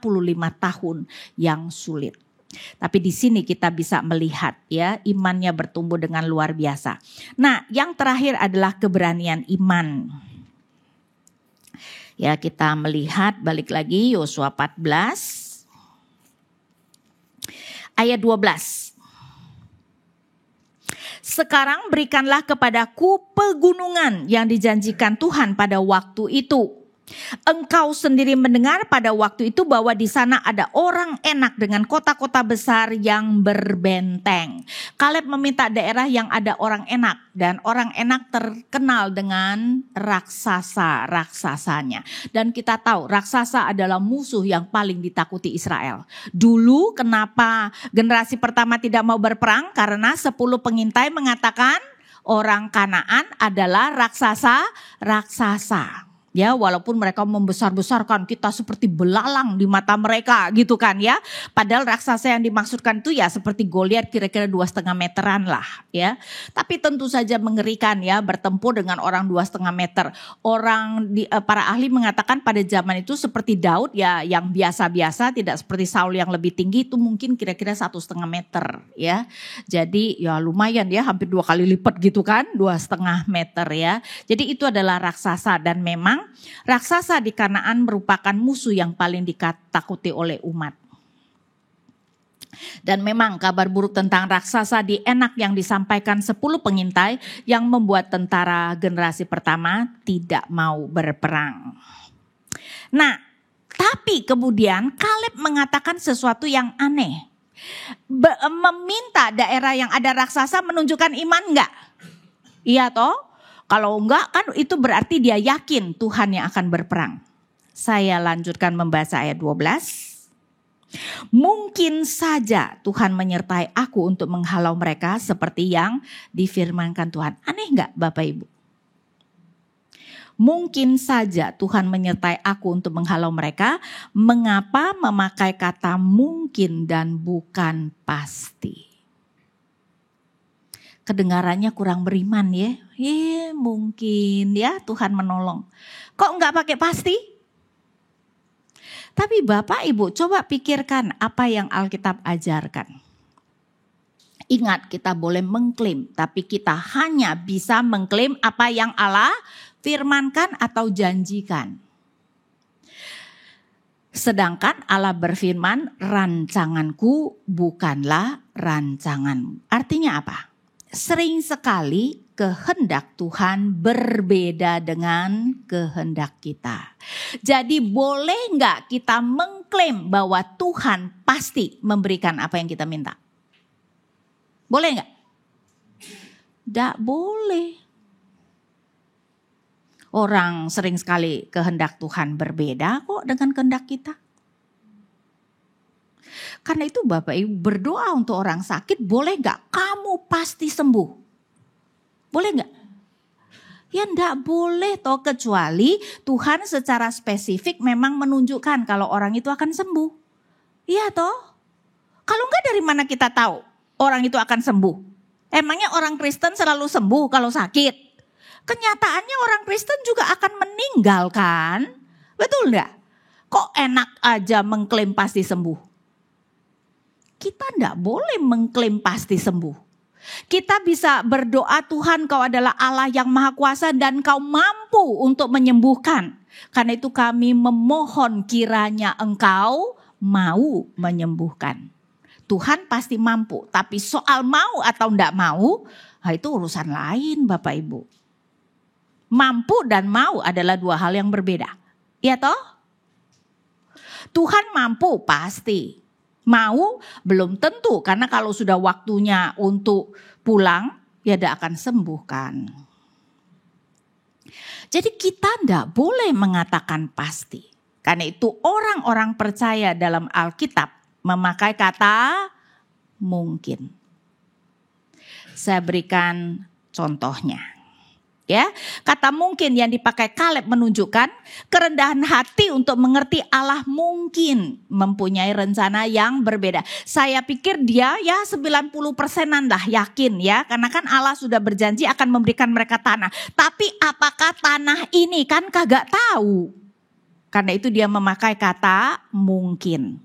tahun yang sulit. Tapi di sini kita bisa melihat ya imannya bertumbuh dengan luar biasa. Nah, yang terakhir adalah keberanian iman. Ya, kita melihat balik lagi Yosua 14 ayat 12. Sekarang berikanlah kepadaku pegunungan yang dijanjikan Tuhan pada waktu itu. Engkau sendiri mendengar pada waktu itu bahwa di sana ada orang enak dengan kota-kota besar yang berbenteng. Kaleb meminta daerah yang ada orang enak dan orang enak terkenal dengan raksasa-raksasanya. Dan kita tahu raksasa adalah musuh yang paling ditakuti Israel. Dulu kenapa generasi pertama tidak mau berperang? Karena 10 pengintai mengatakan orang Kanaan adalah raksasa-raksasa. Ya, walaupun mereka membesar-besarkan kita seperti belalang di mata mereka gitu kan ya. Padahal raksasa yang dimaksudkan itu ya seperti Goliat kira-kira 2,5 meteran lah ya. Tapi tentu saja mengerikan ya bertempur dengan orang 2,5 meter. Para ahli mengatakan pada zaman itu seperti Daud ya yang biasa-biasa, tidak seperti Saul yang lebih tinggi, itu mungkin kira-kira 1,5 meter ya. Jadi ya lumayan ya, hampir 2 kali lipat gitu kan, 2,5 meter ya. Jadi itu adalah raksasa dan memang raksasa di Kanaan merupakan musuh yang paling ditakuti oleh umat. Dan memang kabar buruk tentang raksasa di Enak yang disampaikan 10 pengintai yang membuat tentara generasi pertama tidak mau berperang. Nah, tapi kemudian Kaleb mengatakan sesuatu yang aneh. Meminta daerah yang ada raksasa menunjukkan iman enggak? Iya toh? Kalau enggak kan itu berarti dia yakin Tuhan yang akan berperang. Saya lanjutkan membaca ayat 12. Mungkin saja Tuhan menyertai aku untuk menghalau mereka seperti yang difirmankan Tuhan. Aneh enggak Bapak Ibu? Mungkin saja Tuhan menyertai aku untuk menghalau mereka. Mengapa memakai kata mungkin dan bukan pasti? Kedengarannya kurang beriman ya. Mungkin ya Tuhan menolong. Kok enggak pakai pasti? Tapi Bapak Ibu coba pikirkan apa yang Alkitab ajarkan. Ingat kita boleh mengklaim, tapi kita hanya bisa mengklaim apa yang Allah firmankan atau janjikan. Sedangkan Allah berfirman, rancanganku bukanlah rancanganmu. Artinya apa? Sering sekali kehendak Tuhan berbeda dengan kehendak kita. Jadi boleh nggak kita mengklaim bahwa Tuhan pasti memberikan apa yang kita minta? Boleh nggak? Nggak boleh. Orang sering sekali kehendak Tuhan berbeda kok dengan kehendak kita. Karena itu Bapak Ibu berdoa untuk orang sakit, boleh gak? Kamu pasti sembuh. Boleh gak? Ya enggak boleh toh, kecuali Tuhan secara spesifik memang menunjukkan kalau orang itu akan sembuh. Iya toh? Kalau enggak, dari mana kita tahu orang itu akan sembuh? Emangnya orang Kristen selalu sembuh kalau sakit? Kenyataannya orang Kristen juga akan meninggal kan? Betul enggak? Kok enak aja mengklaim pasti sembuh? Kita enggak boleh mengklaim pasti sembuh. Kita bisa berdoa, Tuhan kau adalah Allah yang maha kuasa dan kau mampu untuk menyembuhkan. Karena itu kami memohon kiranya engkau mau menyembuhkan. Tuhan pasti mampu, tapi soal mau atau enggak mau, itu urusan lain Bapak Ibu. Mampu dan mau adalah dua hal yang berbeda. Iya toh? Tuhan mampu pasti. Mau belum tentu, karena kalau sudah waktunya untuk pulang, ya tidak akan sembuh kan. Jadi kita tidak boleh mengatakan pasti. Karena itu orang-orang percaya dalam Alkitab memakai kata mungkin. Saya berikan contohnya. Ya, kata mungkin yang dipakai Kaleb menunjukkan kerendahan hati untuk mengerti Allah mungkin mempunyai rencana yang berbeda. Saya pikir dia ya 90%-an lah yakin ya, karena kan Allah sudah berjanji akan memberikan mereka tanah. Tapi apakah tanah ini kan kagak tahu. Karena itu dia memakai kata mungkin.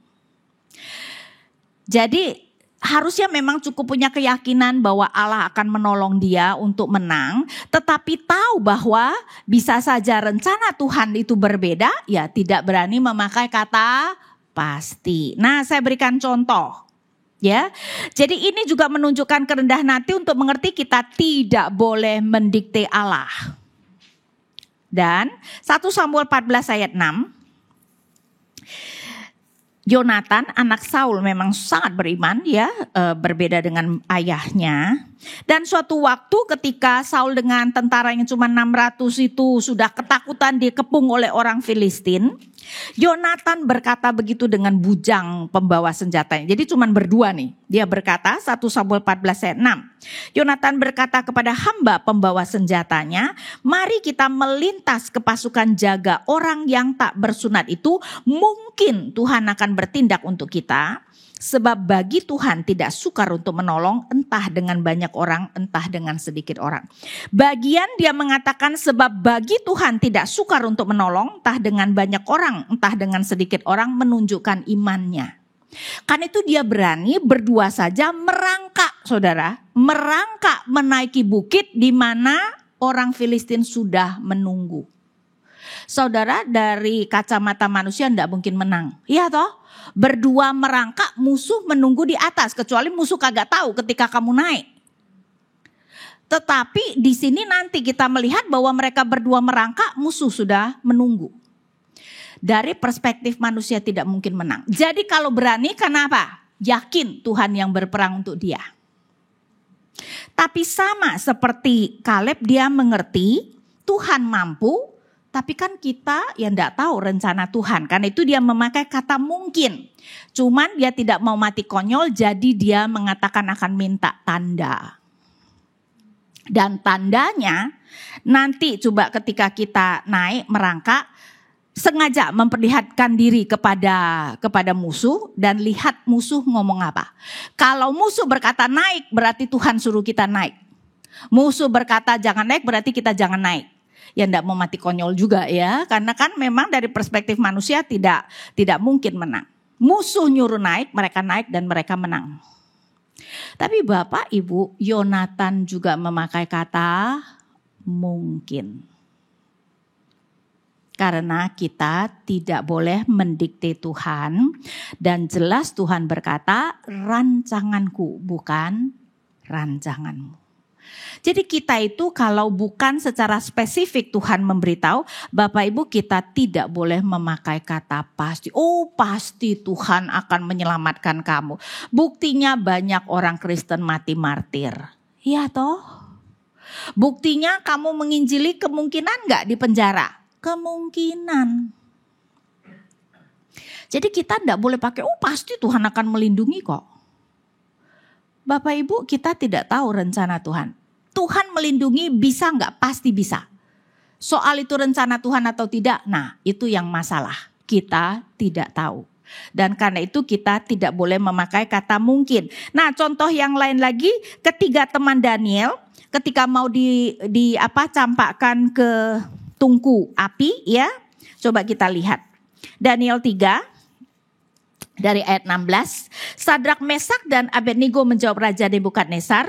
Jadi harusnya memang cukup punya keyakinan bahwa Allah akan menolong dia untuk menang. Tetapi tahu bahwa bisa saja rencana Tuhan itu berbeda, ya tidak berani memakai kata pasti. Nah, saya berikan contoh. Ya, jadi ini juga menunjukkan kerendahan hati untuk mengerti kita tidak boleh mendikte Allah. Dan 1 Samuel 14 ayat 6. Yonatan anak Saul memang sangat beriman ya, berbeda dengan ayahnya. Dan suatu waktu ketika Saul dengan tentara yang cuma 600 itu sudah ketakutan dikepung oleh orang Filistin. Yonatan berkata begitu dengan bujang pembawa senjatanya. Jadi cuma berdua nih. Dia berkata 1 Samuel 14 ayat 6. Yonatan berkata kepada hamba pembawa senjatanya, mari kita melintas ke pasukan jaga orang yang tak bersunat itu. Mungkin Tuhan akan bertindak untuk kita. Sebab bagi Tuhan tidak sukar untuk menolong entah dengan banyak orang, entah dengan sedikit orang. Bagian dia mengatakan sebab bagi Tuhan tidak sukar untuk menolong entah dengan banyak orang, entah dengan sedikit orang, menunjukkan imannya. Karena itu dia berani berdua saja merangkak, saudara. Merangkak menaiki bukit di mana orang Filistin sudah menunggu. Saudara, dari kacamata manusia tidak mungkin menang. Iya toh? Berdua merangkak, musuh menunggu di atas. Kecuali musuh kagak tahu ketika kamu naik. Tetapi di sini nanti kita melihat bahwa mereka berdua merangkak, musuh sudah menunggu. Dari perspektif manusia tidak mungkin menang. Jadi kalau berani, kenapa? Yakin Tuhan yang berperang untuk dia. Tapi sama seperti Kaleb, dia mengerti Tuhan mampu. Tapi kan kita yang tidak tahu rencana Tuhan. Karena itu dia memakai kata mungkin. Cuman dia tidak mau mati konyol, jadi dia mengatakan akan minta tanda. Dan tandanya nanti coba ketika kita naik merangkak, sengaja memperlihatkan diri kepada musuh dan lihat musuh ngomong apa. Kalau musuh berkata naik, berarti Tuhan suruh kita naik. Musuh berkata jangan naik, berarti kita jangan naik. Ya enggak mau mati konyol juga ya, karena kan memang dari perspektif manusia tidak mungkin menang. Musuh nyuruh naik, mereka naik dan mereka menang. Tapi Bapak Ibu, Yonatan juga memakai kata mungkin. Karena kita tidak boleh mendikte Tuhan, dan jelas Tuhan berkata rancanganku bukan rancanganmu. Jadi kita itu kalau bukan secara spesifik Tuhan memberitahu, Bapak Ibu kita tidak boleh memakai kata pasti. Oh pasti Tuhan akan menyelamatkan kamu. Buktinya banyak orang Kristen mati martir. Iya toh? Buktinya kamu menginjili kemungkinan gak di penjara? Kemungkinan. Jadi kita tidak boleh pakai oh pasti Tuhan akan melindungi kok. Bapak Ibu kita tidak tahu rencana Tuhan. Tuhan melindungi bisa enggak? Pasti bisa. Soal itu rencana Tuhan atau tidak, nah itu yang masalah. Kita tidak tahu. Dan karena itu kita tidak boleh memakai kata mungkin. Nah, contoh yang lain lagi, ketiga teman Daniel ketika mau campakkan ke tungku api, ya. Coba kita lihat. Daniel 3 dari ayat 16. Sadrak, Mesak dan Abednego menjawab Raja Nebukadnezar,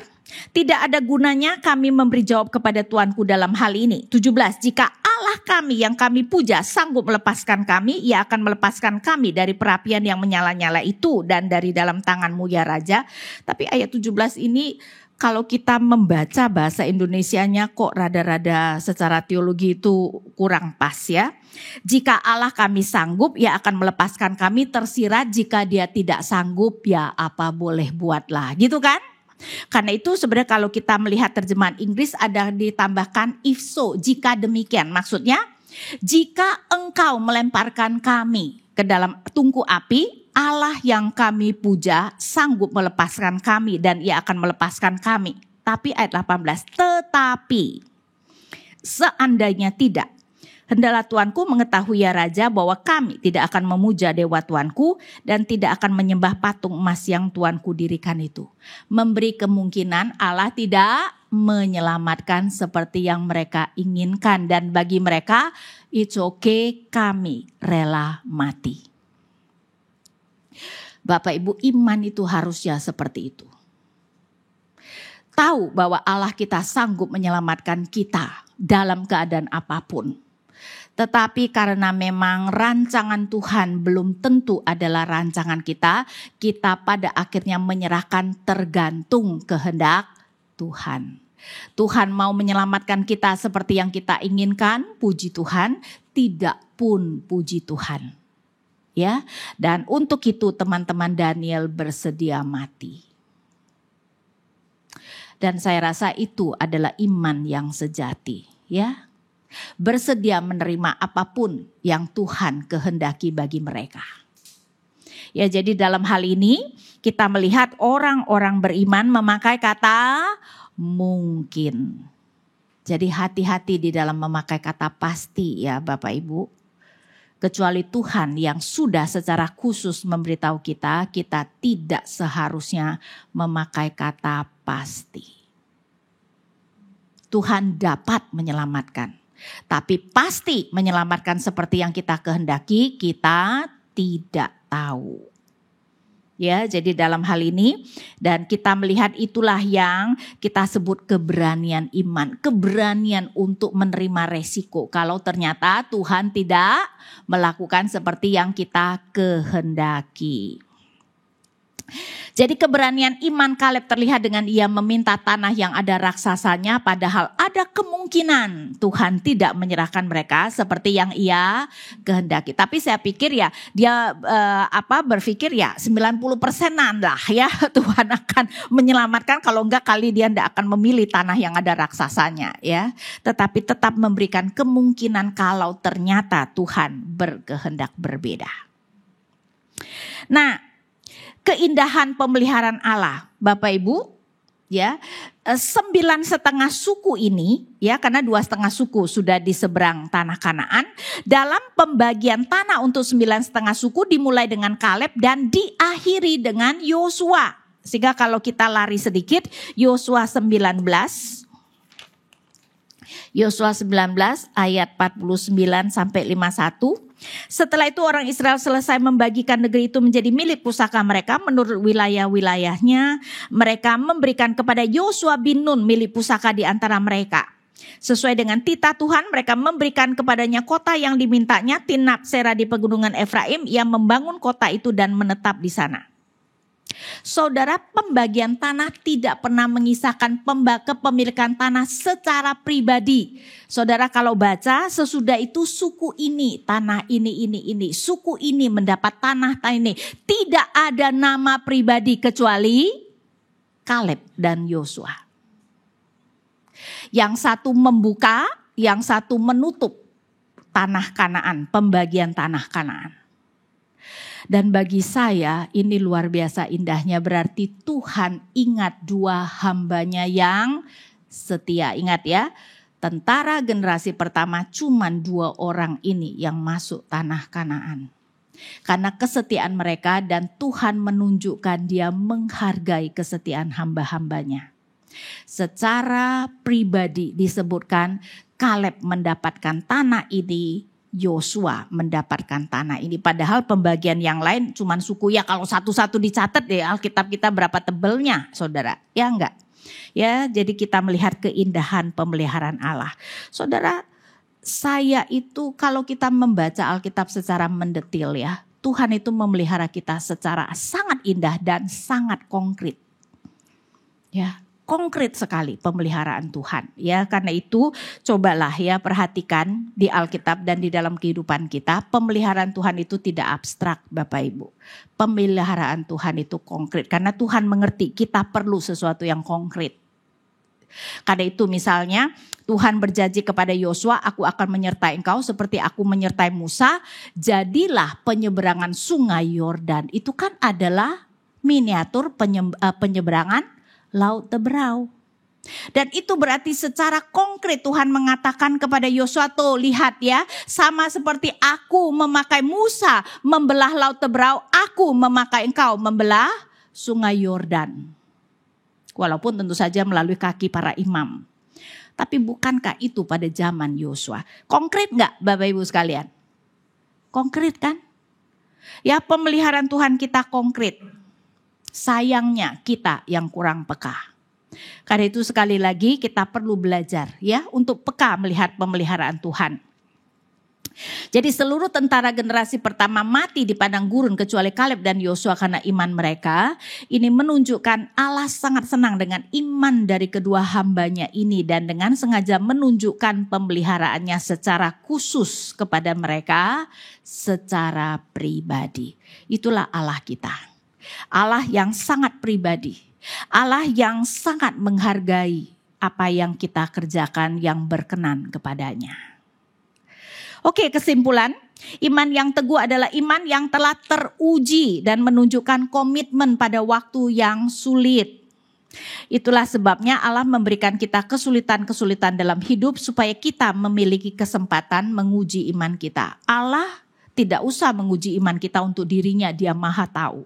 tidak ada gunanya kami memberi jawab kepada Tuanku dalam hal ini. 17. Jika Allah kami yang kami puja sanggup melepaskan kami, Ia akan melepaskan kami dari perapian yang menyala-nyala itu dan dari dalam tanganmu ya Raja. Tapi ayat 17 ini kalau kita membaca bahasa Indonesianya kok rada-rada secara teologi itu kurang pas ya. Jika Allah kami sanggup, Ia akan melepaskan kami, tersirat jika Dia tidak sanggup, ya apa boleh buatlah, gitu kan? Karena itu sebenarnya kalau kita melihat terjemahan Inggris ada ditambahkan if so, jika demikian. Maksudnya jika engkau melemparkan kami ke dalam tungku api, Allah yang kami puja sanggup melepaskan kami dan Ia akan melepaskan kami. Tapi ayat 18, tetapi seandainya tidak, hendaklah Tuanku mengetahui ya Raja bahwa kami tidak akan memuja dewa Tuanku dan tidak akan menyembah patung emas yang Tuanku dirikan itu. Memberi kemungkinan Allah tidak menyelamatkan seperti yang mereka inginkan. Dan bagi mereka, it's okay, kami rela mati. Bapak Ibu, iman itu harusnya seperti itu. Tahu bahwa Allah kita sanggup menyelamatkan kita dalam keadaan apapun. Tetapi karena memang rancangan Tuhan belum tentu adalah rancangan kita, kita pada akhirnya menyerahkan tergantung kehendak Tuhan. Tuhan mau menyelamatkan kita seperti yang kita inginkan, puji Tuhan, tidak pun puji Tuhan. Ya, dan untuk itu teman-teman Daniel bersedia mati. Dan saya rasa itu adalah iman yang sejati, ya. Bersedia menerima apapun yang Tuhan kehendaki bagi mereka. Ya, jadi dalam hal ini kita melihat orang-orang beriman memakai kata mungkin. Jadi hati-hati di dalam memakai kata pasti ya Bapak Ibu. Kecuali Tuhan yang sudah secara khusus memberitahu kita, kita tidak seharusnya memakai kata pasti. Tuhan dapat menyelamatkan. Tapi pasti menyelamatkan seperti yang kita kehendaki, kita tidak tahu. Ya, jadi dalam hal ini dan kita melihat itulah yang kita sebut keberanian iman. Keberanian untuk menerima resiko kalau ternyata Tuhan tidak melakukan seperti yang kita kehendaki. Jadi keberanian iman Kaleb terlihat dengan ia meminta tanah yang ada raksasanya, padahal ada kemungkinan Tuhan tidak menyerahkan mereka seperti yang ia kehendaki. Tapi saya pikir ya dia berpikir ya 90%-an lah ya Tuhan akan menyelamatkan, kalau enggak kali dia tidak akan memilih tanah yang ada raksasanya ya. Tetapi tetap memberikan kemungkinan kalau ternyata Tuhan berkehendak berbeda. Nah, keindahan pemeliharaan Allah, Bapak Ibu, ya 9,5 suku ini, ya karena 2,5 suku sudah di seberang tanah Kanaan. Dalam pembagian tanah untuk 9,5 suku dimulai dengan Kaleb dan diakhiri dengan Yosua. Sehingga kalau kita lari sedikit, Yosua 19 ayat 49 sampai 51. Setelah itu orang Israel selesai membagikan negeri itu menjadi milik pusaka mereka menurut wilayah-wilayahnya. Mereka memberikan kepada Yosua bin Nun milik pusaka di antara mereka. Sesuai dengan titah Tuhan, mereka memberikan kepadanya kota yang dimintanya, Timnat Serah di pegunungan Efraim. Ia membangun kota itu dan menetap di sana. Saudara, pembagian tanah tidak pernah mengisahkan kepemilikan tanah secara pribadi. Saudara kalau baca sesudah itu suku ini, tanah ini, suku ini mendapat tanah ini. Tidak ada nama pribadi kecuali Kaleb dan Yosua. Yang satu membuka, yang satu menutup tanah Kanaan, pembagian tanah Kanaan. Dan bagi saya ini luar biasa indahnya, berarti Tuhan ingat 2 hambanya yang setia. Ingat ya, tentara generasi pertama cuma 2 orang ini yang masuk tanah Kanaan. Karena kesetiaan mereka dan Tuhan menunjukkan dia menghargai kesetiaan hamba-hambanya. Secara pribadi disebutkan Kaleb mendapatkan tanah ini, Yosua mendapatkan tanah ini. Padahal pembagian yang lain cuman suku ya, kalau satu-satu dicatat ya Alkitab kita berapa tebelnya saudara, ya enggak? Ya, jadi kita melihat keindahan pemeliharaan Allah. Saudara, saya itu kalau kita membaca Alkitab secara mendetil ya, Tuhan itu memelihara kita secara sangat indah dan sangat konkret. Ya, konkret sekali pemeliharaan Tuhan. Ya, karena itu cobalah ya perhatikan di Alkitab dan di dalam kehidupan kita, pemeliharaan Tuhan itu tidak abstrak Bapak Ibu. Pemeliharaan Tuhan itu konkret karena Tuhan mengerti kita perlu sesuatu yang konkret. Karena itu misalnya Tuhan berjanji kepada Yosua, aku akan menyertai engkau seperti aku menyertai Musa. Jadilah penyeberangan sungai Yordan. Itu kan adalah miniatur penyeberangan Laut Teberau. Dan itu berarti secara konkret Tuhan mengatakan kepada Yosua, tuh lihat ya, sama seperti aku memakai Musa membelah Laut Teberau, aku memakai engkau membelah sungai Yordan. Walaupun tentu saja melalui kaki para imam. Tapi bukankah itu pada zaman Yosua? Konkret enggak Bapak Ibu sekalian? Konkret kan? Ya, pemeliharaan Tuhan kita konkret. Sayangnya kita yang kurang peka. Karena itu sekali lagi kita perlu belajar ya untuk peka melihat pemeliharaan Tuhan. Jadi seluruh tentara generasi pertama mati di padang gurun kecuali Kaleb dan Yosua karena iman mereka. Ini menunjukkan Allah sangat senang dengan iman dari kedua hambanya ini dan dengan sengaja menunjukkan pemeliharaannya secara khusus kepada mereka secara pribadi. Itulah Allah kita. Allah yang sangat pribadi, Allah yang sangat menghargai apa yang kita kerjakan yang berkenan kepadanya. Oke, kesimpulan, iman yang teguh adalah iman yang telah teruji dan menunjukkan komitmen pada waktu yang sulit. Itulah sebabnya Allah memberikan kita kesulitan-kesulitan dalam hidup supaya kita memiliki kesempatan menguji iman kita. Allah tidak usah menguji iman kita untuk dirinya, Dia Maha Tahu.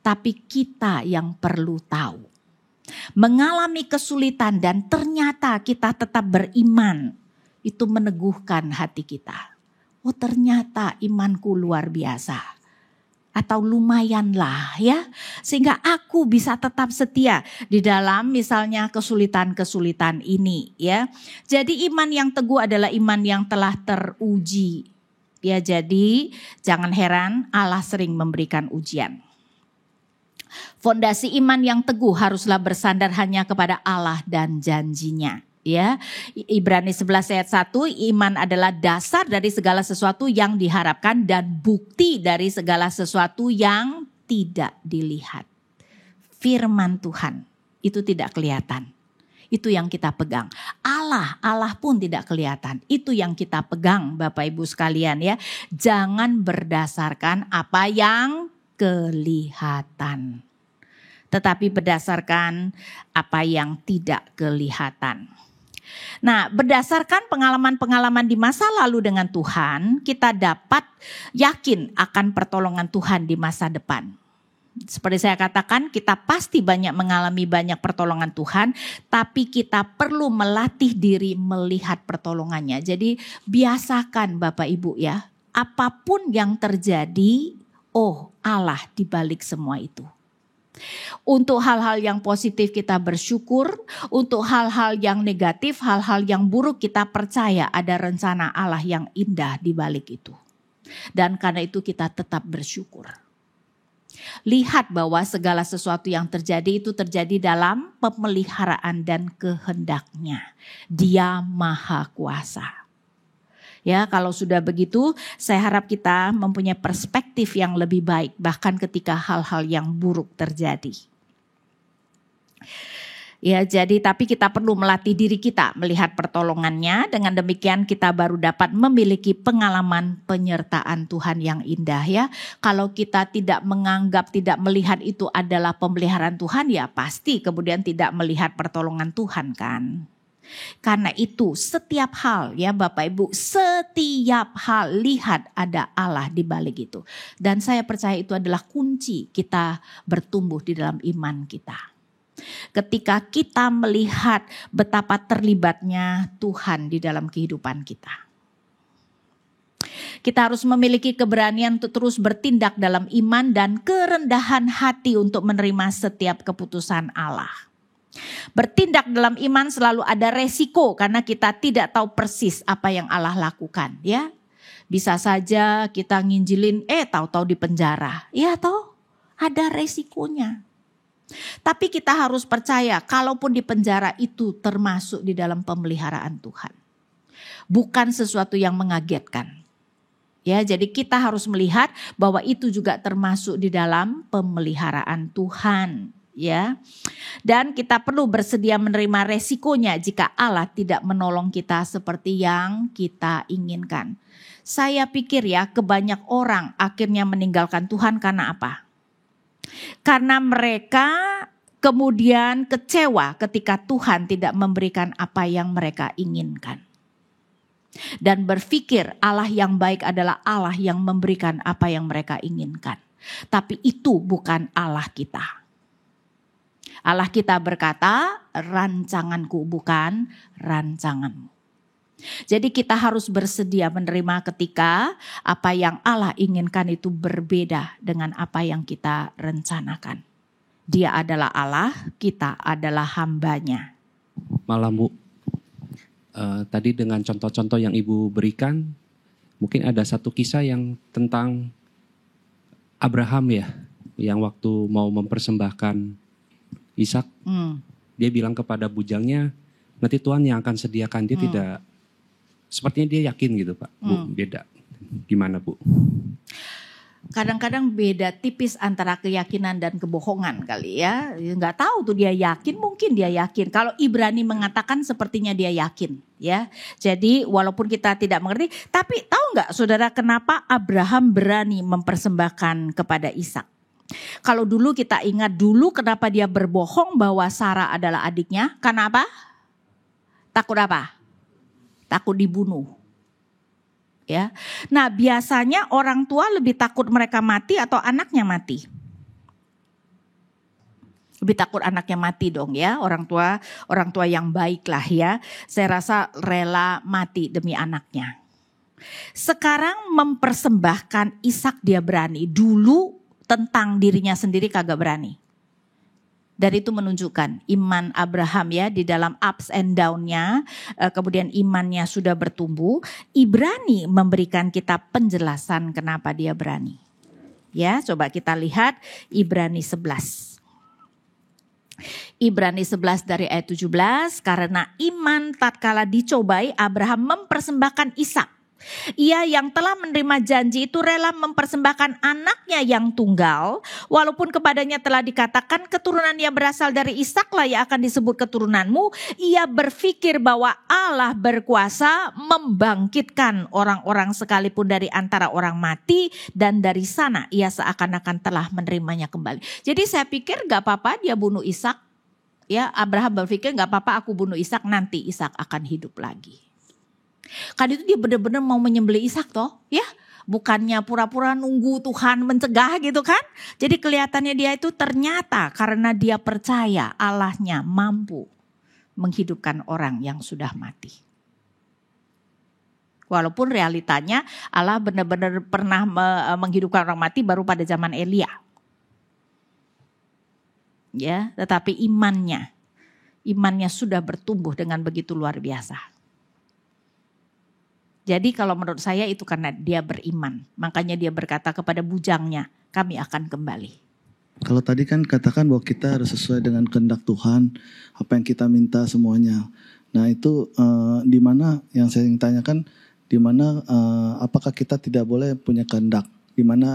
Tapi kita yang perlu tahu. Mengalami kesulitan dan ternyata kita tetap beriman. Itu meneguhkan hati kita. Oh ternyata imanku luar biasa. Atau lumayanlah ya. Sehingga aku bisa tetap setia di dalam misalnya kesulitan-kesulitan ini ya. Jadi iman yang teguh adalah iman yang telah teruji. Ya jadi jangan heran Allah sering memberikan ujian. Fondasi iman yang teguh haruslah bersandar hanya kepada Allah dan janjinya. Ya, Ibrani 11 ayat 1, iman adalah dasar dari segala sesuatu yang diharapkan dan bukti dari segala sesuatu yang tidak dilihat. Firman Tuhan itu tidak kelihatan. Itu yang kita pegang. Allah pun tidak kelihatan. Itu yang kita pegang Bapak Ibu sekalian ya. Jangan berdasarkan apa yang kelihatan, tetapi berdasarkan apa yang tidak kelihatan. Nah, berdasarkan pengalaman-pengalaman di masa lalu dengan Tuhan, kita dapat yakin akan pertolongan Tuhan di masa depan. Seperti saya katakan, kita pasti mengalami banyak pertolongan Tuhan, tapi kita perlu melatih diri melihat pertolongannya. Jadi biasakan Bapak Ibu ya, apapun yang terjadi, oh Allah di balik semua itu. Untuk hal-hal yang positif kita bersyukur, untuk hal-hal yang negatif, hal-hal yang buruk kita percaya ada rencana Allah yang indah di balik itu. Dan karena itu kita tetap bersyukur. Lihat bahwa segala sesuatu yang terjadi itu terjadi dalam pemeliharaan dan kehendaknya. Dia Maha Kuasa. Ya, kalau sudah begitu, saya harap kita mempunyai perspektif yang lebih baik bahkan ketika hal-hal yang buruk terjadi. Ya, jadi tapi kita perlu melatih diri kita melihat pertolongannya. Dengan demikian kita baru dapat memiliki pengalaman penyertaan Tuhan yang indah ya. Kalau kita tidak menganggap, tidak melihat itu adalah pemeliharaan Tuhan, ya pasti kemudian tidak melihat pertolongan Tuhan kan. Karena itu setiap hal ya Bapak Ibu, setiap hal lihat ada Allah di balik itu. Dan saya percaya itu adalah kunci kita bertumbuh di dalam iman kita. Ketika kita melihat betapa terlibatnya Tuhan di dalam kehidupan kita. Kita harus memiliki keberanian untuk terus bertindak dalam iman dan kerendahan hati untuk menerima setiap keputusan Allah. Bertindak dalam iman selalu ada resiko karena kita tidak tahu persis apa yang Allah lakukan ya. Bisa saja kita nginjilin tahu-tahu di penjara. Ya toh ada resikonya. Tapi kita harus percaya kalaupun di penjara itu termasuk di dalam pemeliharaan Tuhan. Bukan sesuatu yang mengagetkan. Ya, jadi kita harus melihat bahwa itu juga termasuk di dalam pemeliharaan Tuhan. Ya, dan kita perlu bersedia menerima resikonya jika Allah tidak menolong kita seperti yang kita inginkan. Saya pikir ya kebanyak orang akhirnya meninggalkan Tuhan karena apa? Karena mereka kemudian kecewa ketika Tuhan tidak memberikan apa yang mereka inginkan. Dan berpikir Allah yang baik adalah Allah yang memberikan apa yang mereka inginkan. Tapi itu bukan Allah kita. Allah kita berkata, rancanganku bukan rancanganmu. Jadi kita harus bersedia menerima ketika apa yang Allah inginkan itu berbeda dengan apa yang kita rencanakan. Dia adalah Allah, kita adalah hambanya. Malam Bu, tadi dengan contoh-contoh yang Ibu berikan, mungkin ada satu kisah yang tentang Abraham ya, yang waktu mau mempersembahkan Ishak, dia bilang kepada bujangnya, nanti Tuhan yang akan sediakan. Dia tidak, sepertinya dia yakin gitu Pak. Bu, beda. Gimana Bu? Kadang-kadang beda tipis antara keyakinan dan kebohongan kali ya. Nggak tahu tuh dia yakin, mungkin dia yakin. Kalau Ibrani mengatakan sepertinya dia yakin ya. Jadi walaupun kita tidak mengerti, tapi tahu nggak saudara kenapa Abraham berani mempersembahkan kepada Ishak? Kalau dulu kita ingat dulu kenapa dia berbohong bahwa Sarah adalah adiknya. Kenapa? Takut apa? Takut dibunuh. Ya. Nah, biasanya orang tua lebih takut mereka mati atau anaknya mati? Lebih takut anaknya mati dong ya. Orang tua yang baik lah ya. Saya rasa rela mati demi anaknya. Sekarang mempersembahkan Ishak dia berani. Dulu tentang dirinya sendiri kagak berani. Dan itu menunjukkan iman Abraham ya di dalam ups and down-nya, kemudian imannya sudah bertumbuh. Ibrani memberikan kita penjelasan kenapa dia berani. Ya, coba kita lihat Ibrani 11. Ibrani 11 dari ayat 17, karena iman tatkala dicobai Abraham mempersembahkan Ishak. Ia yang telah menerima janji itu rela mempersembahkan anaknya yang tunggal, walaupun kepadanya telah dikatakan keturunan yang berasal dari Ishak lah yang akan disebut keturunanmu. Ia berpikir bahwa Allah berkuasa membangkitkan orang-orang sekalipun dari antara orang mati, dan dari sana ia seakan-akan telah menerimanya kembali. Jadi saya pikir gak apa-apa dia bunuh Ishak. Ya, Abraham berpikir gak apa-apa aku bunuh Ishak, nanti Ishak akan hidup lagi. Kan itu dia benar-benar mau menyembelih Ishak toh, ya. Bukannya pura-pura nunggu Tuhan mencegah gitu kan. Jadi kelihatannya dia itu ternyata karena dia percaya Allahnya mampu menghidupkan orang yang sudah mati. Walaupun realitanya Allah benar-benar pernah menghidupkan orang mati baru pada zaman Elia. Ya, tetapi imannya sudah bertumbuh dengan begitu luar biasa. Jadi kalau menurut saya itu karena dia beriman. Makanya dia berkata kepada bujangnya, kami akan kembali. Kalau tadi kan katakan bahwa kita harus sesuai dengan kehendak Tuhan, apa yang kita minta semuanya. Nah itu di mana yang saya ingin tanyakan, di mana apakah kita tidak boleh punya kehendak? Di mana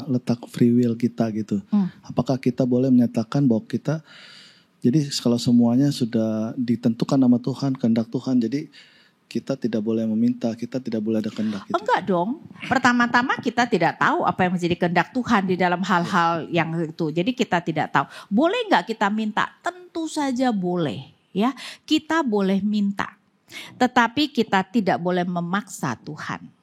letak free will kita gitu? Apakah kita boleh menyatakan bahwa kita, jadi kalau semuanya sudah ditentukan nama Tuhan, kehendak Tuhan, jadi kita tidak boleh meminta, kita tidak boleh ada kehendak. Gitu. Enggak dong. Pertama-tama kita tidak tahu apa yang menjadi kehendak Tuhan di dalam hal-hal yang itu. Jadi kita tidak tahu. Boleh enggak kita minta? Tentu saja boleh. ya. Kita boleh minta, tetapi kita tidak boleh memaksa Tuhan.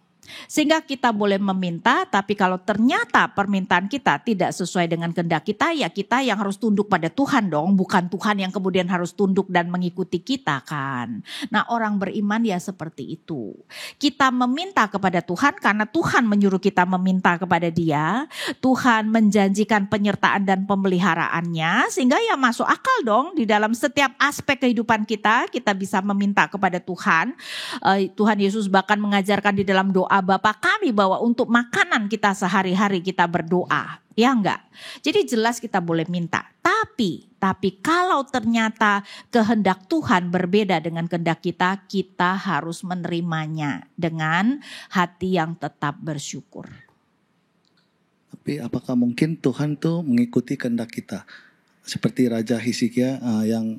Sehingga kita boleh meminta, tapi kalau ternyata permintaan kita tidak sesuai dengan kehendak kita, ya kita yang harus tunduk pada Tuhan dong, bukan Tuhan yang kemudian harus tunduk dan mengikuti kita kan. Nah, orang beriman ya seperti itu. Kita meminta kepada Tuhan karena Tuhan menyuruh kita meminta kepada Dia. Tuhan menjanjikan penyertaan dan pemeliharaannya, sehingga ya masuk akal dong di dalam setiap aspek kehidupan kita bisa meminta kepada Tuhan. Tuhan Yesus bahkan mengajarkan di dalam doa Bapa kami bahwa untuk makanan kita sehari-hari kita berdoa. Ya enggak? Jadi jelas kita boleh minta. Tapi kalau ternyata kehendak Tuhan berbeda dengan kehendak kita harus menerimanya dengan hati yang tetap bersyukur. Tapi apakah mungkin Tuhan tuh mengikuti kehendak kita? Seperti Raja Hizkia yang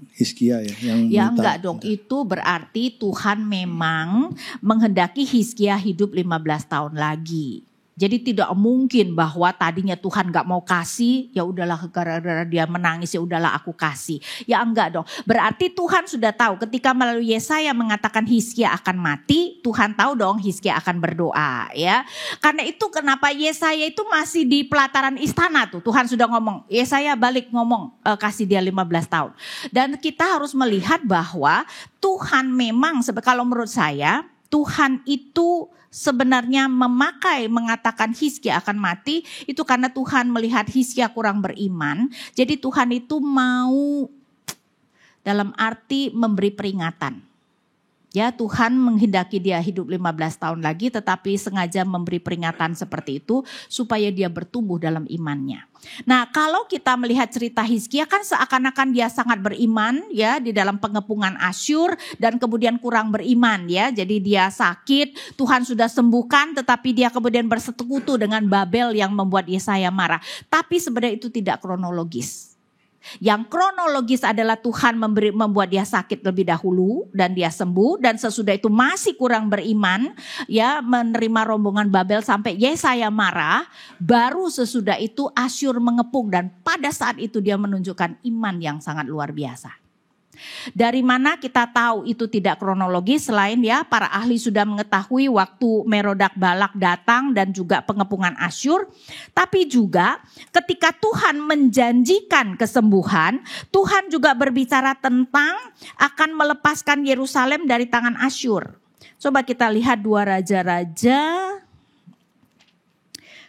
ya minta. Enggak dong, itu berarti Tuhan memang menghendaki Hizkia hidup 15 tahun lagi. Jadi tidak mungkin bahwa tadinya Tuhan gak mau kasih, ya udahlah gara-gara dia menangis ya udahlah aku kasih. Ya enggak dong. Berarti Tuhan sudah tahu ketika melalui Yesaya mengatakan Hizkia akan mati, Tuhan tahu dong Hizkia akan berdoa ya. Karena itu kenapa Yesaya itu masih di pelataran istana tuh. Tuhan sudah ngomong, Yesaya balik ngomong kasih dia 15 tahun. Dan kita harus melihat bahwa Tuhan memang, kalau menurut saya Tuhan itu sebenarnya mengatakan Hizkia akan mati itu karena Tuhan melihat Hizkia kurang beriman. Jadi Tuhan itu mau dalam arti memberi peringatan. Ya, Tuhan menghendaki dia hidup 15 tahun lagi tetapi sengaja memberi peringatan seperti itu supaya dia bertumbuh dalam imannya. Nah, kalau kita melihat cerita Hizkia kan seakan-akan dia sangat beriman ya di dalam pengepungan Asyur dan kemudian kurang beriman ya. Jadi dia sakit, Tuhan sudah sembuhkan tetapi dia kemudian bersekutu dengan Babel yang membuat Yesaya marah. Tapi sebenarnya itu tidak kronologis. Yang kronologis adalah Tuhan membuat dia sakit lebih dahulu dan dia sembuh, dan sesudah itu masih kurang beriman ya, menerima rombongan Babel sampai Yesaya marah. Baru sesudah itu Asyur mengepung dan pada saat itu dia menunjukkan iman yang sangat luar biasa. Dari mana kita tahu itu tidak kronologis selain ya para ahli sudah mengetahui waktu Merodak Balak datang dan juga pengepungan Asyur. Tapi juga ketika Tuhan menjanjikan kesembuhan, Tuhan juga berbicara tentang akan melepaskan Yerusalem dari tangan Asyur. Coba kita lihat 2 Raja-Raja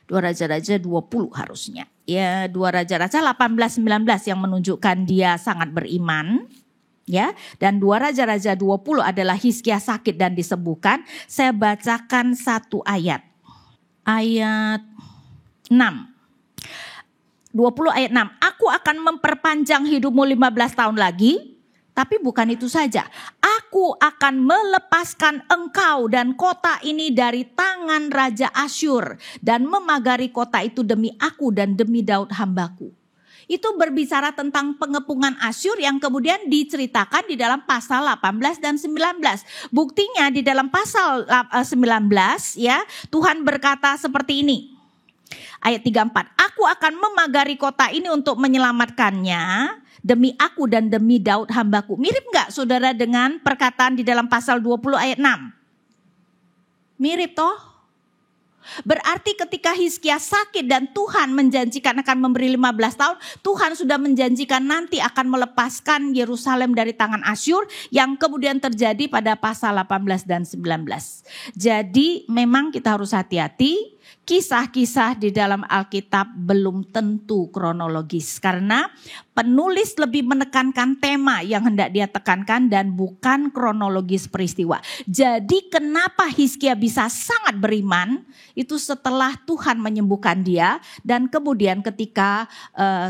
20 harusnya. Ya, 2 Raja-Raja 18-19 yang menunjukkan dia sangat beriman. Ya, dan 2 Raja-Raja 20 adalah Hizkia sakit dan disembuhkan. Saya bacakan satu ayat. Ayat 6. 20 ayat 6. Aku akan memperpanjang hidupmu 15 tahun lagi. Tapi bukan itu saja. Aku akan melepaskan engkau dan kota ini dari tangan Raja Asyur. Dan memagari kota itu demi aku dan demi Daud hambaku. Itu berbicara tentang pengepungan Asyur yang kemudian diceritakan di dalam pasal 18 dan 19. Buktinya di dalam pasal 19 ya, Tuhan berkata seperti ini. Ayat 34, aku akan memagari kota ini untuk menyelamatkannya demi aku dan demi Daud hambaku. Mirip gak saudara dengan perkataan di dalam pasal 20 ayat 6? Mirip toh? Berarti ketika Hizkia sakit dan Tuhan menjanjikan akan memberi 15 tahun, Tuhan sudah menjanjikan nanti akan melepaskan Yerusalem dari tangan Asyur yang kemudian terjadi pada pasal 18 dan 19. Jadi memang kita harus hati-hati. Kisah-kisah di dalam Alkitab belum tentu kronologis karena penulis lebih menekankan tema yang hendak dia tekankan dan bukan kronologis peristiwa. Jadi kenapa Hizkia bisa sangat beriman itu setelah Tuhan menyembuhkan dia dan kemudian ketika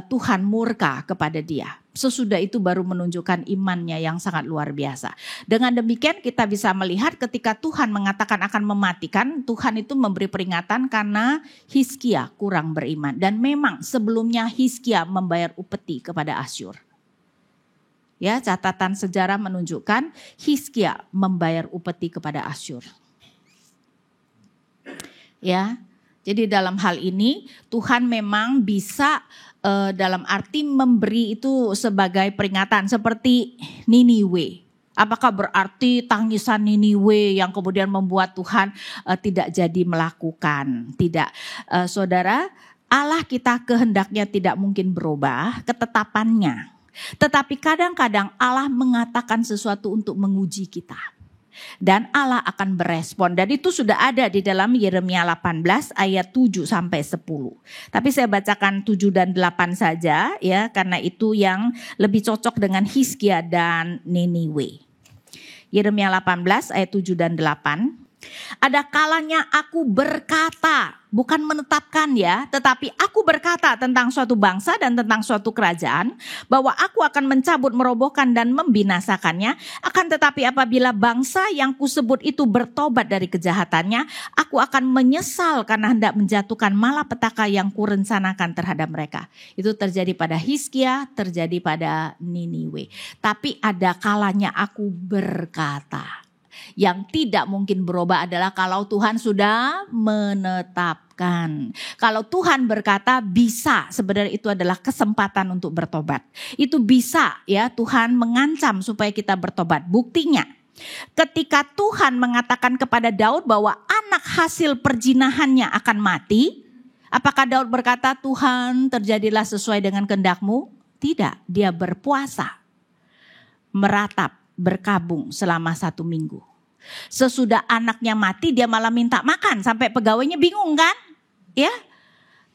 Tuhan murka kepada dia. Sesudah itu baru menunjukkan imannya yang sangat luar biasa. Dengan demikian kita bisa melihat ketika Tuhan mengatakan akan mematikan, Tuhan itu memberi peringatan karena Hizkia kurang beriman. Dan memang sebelumnya Hizkia membayar upeti kepada Asyur. Ya, catatan sejarah menunjukkan Hizkia membayar upeti kepada Asyur. Ya. Jadi dalam hal ini Tuhan memang bisa dalam arti memberi itu sebagai peringatan seperti Niniwe. Apakah berarti tangisan Niniwe yang kemudian membuat Tuhan tidak jadi melakukan? Tidak, saudara, Allah kita kehendaknya tidak mungkin berubah ketetapannya. Tetapi kadang-kadang Allah mengatakan sesuatu untuk menguji kita. Dan Allah akan berespon. Dan itu sudah ada di dalam Yeremia 18 ayat 7 sampai 10. Tapi saya bacakan 7 dan 8 saja ya, karena itu yang lebih cocok dengan Hizkia dan Niniwe. Yeremia 18 ayat 7 dan 8. Ada kalanya aku berkata, bukan menetapkan ya, tetapi aku berkata tentang suatu bangsa dan tentang suatu kerajaan, bahwa aku akan mencabut, merobohkan dan membinasakannya. Akan tetapi apabila bangsa yang kusebut itu bertobat dari kejahatannya, aku akan menyesal karena hendak menjatuhkan malapetaka yang kurencanakan terhadap mereka. Itu terjadi pada Hizkia, terjadi pada Niniwe. Tapi ada kalanya aku berkata. Yang tidak mungkin berubah adalah kalau Tuhan sudah menetapkan. Kalau Tuhan berkata bisa, sebenarnya itu adalah kesempatan untuk bertobat. Itu bisa ya, Tuhan mengancam supaya kita bertobat. Buktinya ketika Tuhan mengatakan kepada Daud bahwa anak hasil perzinahannya akan mati. Apakah Daud berkata Tuhan terjadilah sesuai dengan kehendak-Mu? Tidak, dia berpuasa, meratap, berkabung selama 1 minggu. Sesudah anaknya mati dia malah minta makan sampai pegawainya bingung kan? Ya.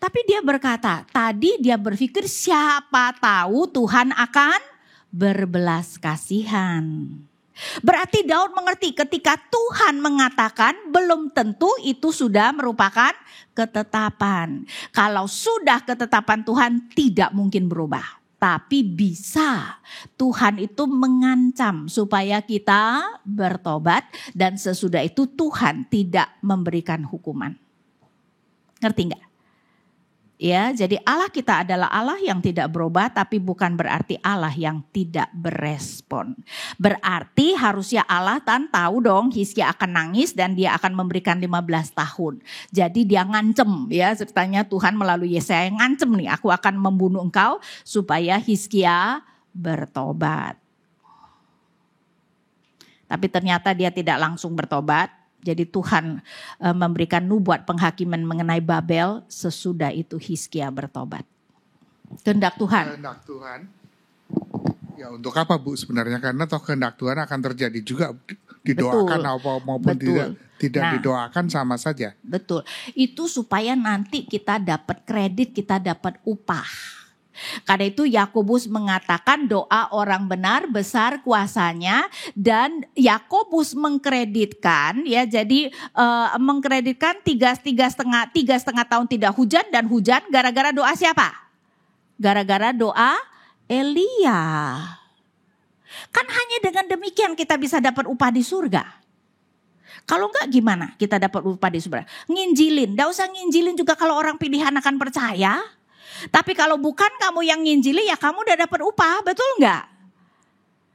Tapi dia berkata, tadi dia berpikir siapa tahu Tuhan akan berbelas kasihan. Berarti Daud mengerti ketika Tuhan mengatakan belum tentu itu sudah merupakan ketetapan. Kalau sudah ketetapan Tuhan tidak mungkin berubah. Tapi bisa Tuhan itu mengancam supaya kita bertobat dan sesudah itu Tuhan tidak memberikan hukuman. Ngerti enggak? Ya, jadi Allah kita adalah Allah yang tidak berubah tapi bukan berarti Allah yang tidak berespon. Berarti harusnya Allah tahu dong Hizkia akan nangis dan dia akan memberikan 15 tahun. Jadi dia ngancem ya, ceritanya Tuhan melalui Yesaya ngancem nih, aku akan membunuh engkau supaya Hizkia bertobat. Tapi ternyata dia tidak langsung bertobat. Jadi Tuhan memberikan nubuat penghakiman mengenai Babel sesudah itu Hizkia bertobat. Kehendak Tuhan. Kehendak Tuhan. Ya untuk apa Bu sebenarnya? Karena toh kehendak Tuhan akan terjadi juga didoakan maupun tidak didoakan sama saja. Betul. Itu supaya nanti kita dapat kredit, kita dapat upah. Karena itu Yakobus mengatakan doa orang benar besar kuasanya dan Yakobus mengkreditkan ya, jadi mengkreditkan 3,5 tahun tidak hujan dan hujan gara-gara doa siapa? Gara-gara doa Elia. Kan hanya dengan demikian kita bisa dapat upah di surga. Kalau enggak gimana kita dapat upah di surga? Nginjilin, enggak usah nginjilin juga kalau orang pilihan akan percaya. Tapi kalau bukan kamu yang nginjili ya kamu udah dapat upah, betul enggak?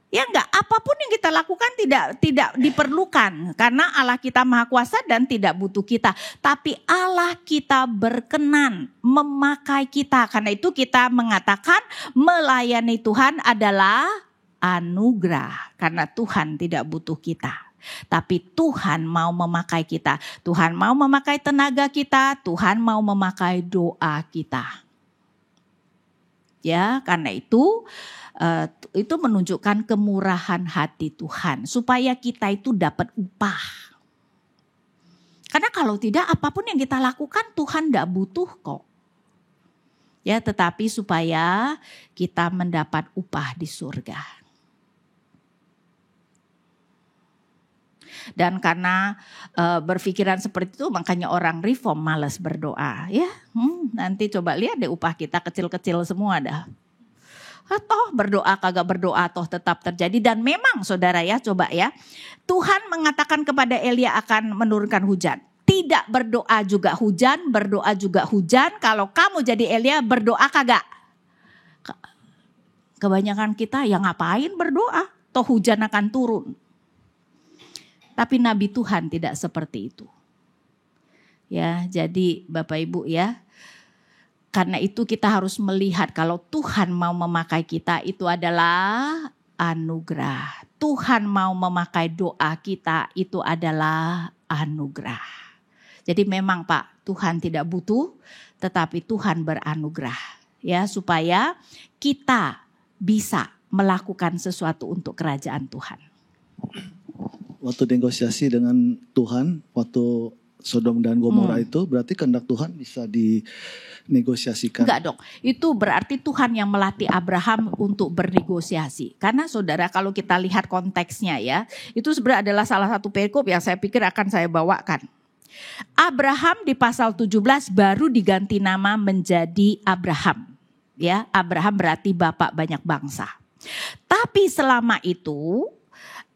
Ya enggak, apapun yang kita lakukan tidak diperlukan karena Allah kita maha kuasa dan tidak butuh kita. Tapi Allah kita berkenan memakai kita. Karena itu kita mengatakan melayani Tuhan adalah anugerah. Karena Tuhan tidak butuh kita. Tapi Tuhan mau memakai kita. Tuhan mau memakai tenaga kita. Tuhan mau memakai doa kita. Ya, karena itu menunjukkan kemurahan hati Tuhan supaya kita itu dapat upah. Karena kalau tidak apapun yang kita lakukan Tuhan tidak butuh kok. Ya, tetapi supaya kita mendapat upah di surga. Dan karena berpikiran seperti itu makanya orang reform malas berdoa ya. Nanti coba lihat deh upah kita kecil-kecil semua dah. Toh berdoa kagak berdoa toh tetap terjadi. Dan memang saudara ya coba ya. Tuhan mengatakan kepada Elia akan menurunkan hujan. Tidak berdoa juga hujan, berdoa juga hujan. Kalau kamu jadi Elia berdoa kagak. Kebanyakan kita ya ngapain berdoa. Toh hujan akan turun. Tapi Nabi Tuhan tidak seperti itu. Ya, jadi Bapak Ibu ya, karena itu kita harus melihat kalau Tuhan mau memakai kita itu adalah anugerah. Tuhan mau memakai doa kita itu adalah anugerah. Jadi memang Pak, Tuhan tidak butuh, tetapi Tuhan beranugerah. Ya, supaya kita bisa melakukan sesuatu untuk kerajaan Tuhan. Waktu negosiasi dengan Tuhan, waktu Sodom dan Gomora itu berarti kehendak Tuhan bisa dinegosiasikan. Enggak dong, itu berarti Tuhan yang melatih Abraham untuk bernegosiasi. Karena saudara kalau kita lihat konteksnya ya, itu sebenarnya adalah salah satu perikop yang saya pikir akan saya bawakan. Abraham di pasal 17 baru diganti nama menjadi Abraham. Ya, Abraham berarti bapak banyak bangsa. Tapi selama itu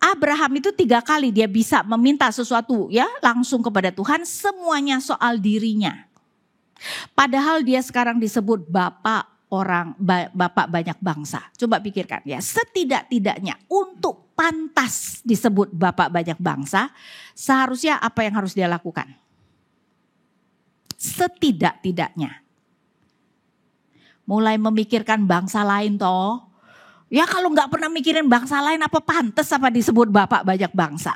Abraham itu 3 kali dia bisa meminta sesuatu ya langsung kepada Tuhan, semuanya soal dirinya. Padahal dia sekarang disebut bapak banyak bangsa. Coba pikirkan ya, setidak-tidaknya untuk pantas disebut bapak banyak bangsa, seharusnya apa yang harus dia lakukan? Setidak-tidaknya mulai memikirkan bangsa lain toh. Ya kalau nggak pernah mikirin bangsa lain apa pantas apa disebut bapak banyak bangsa.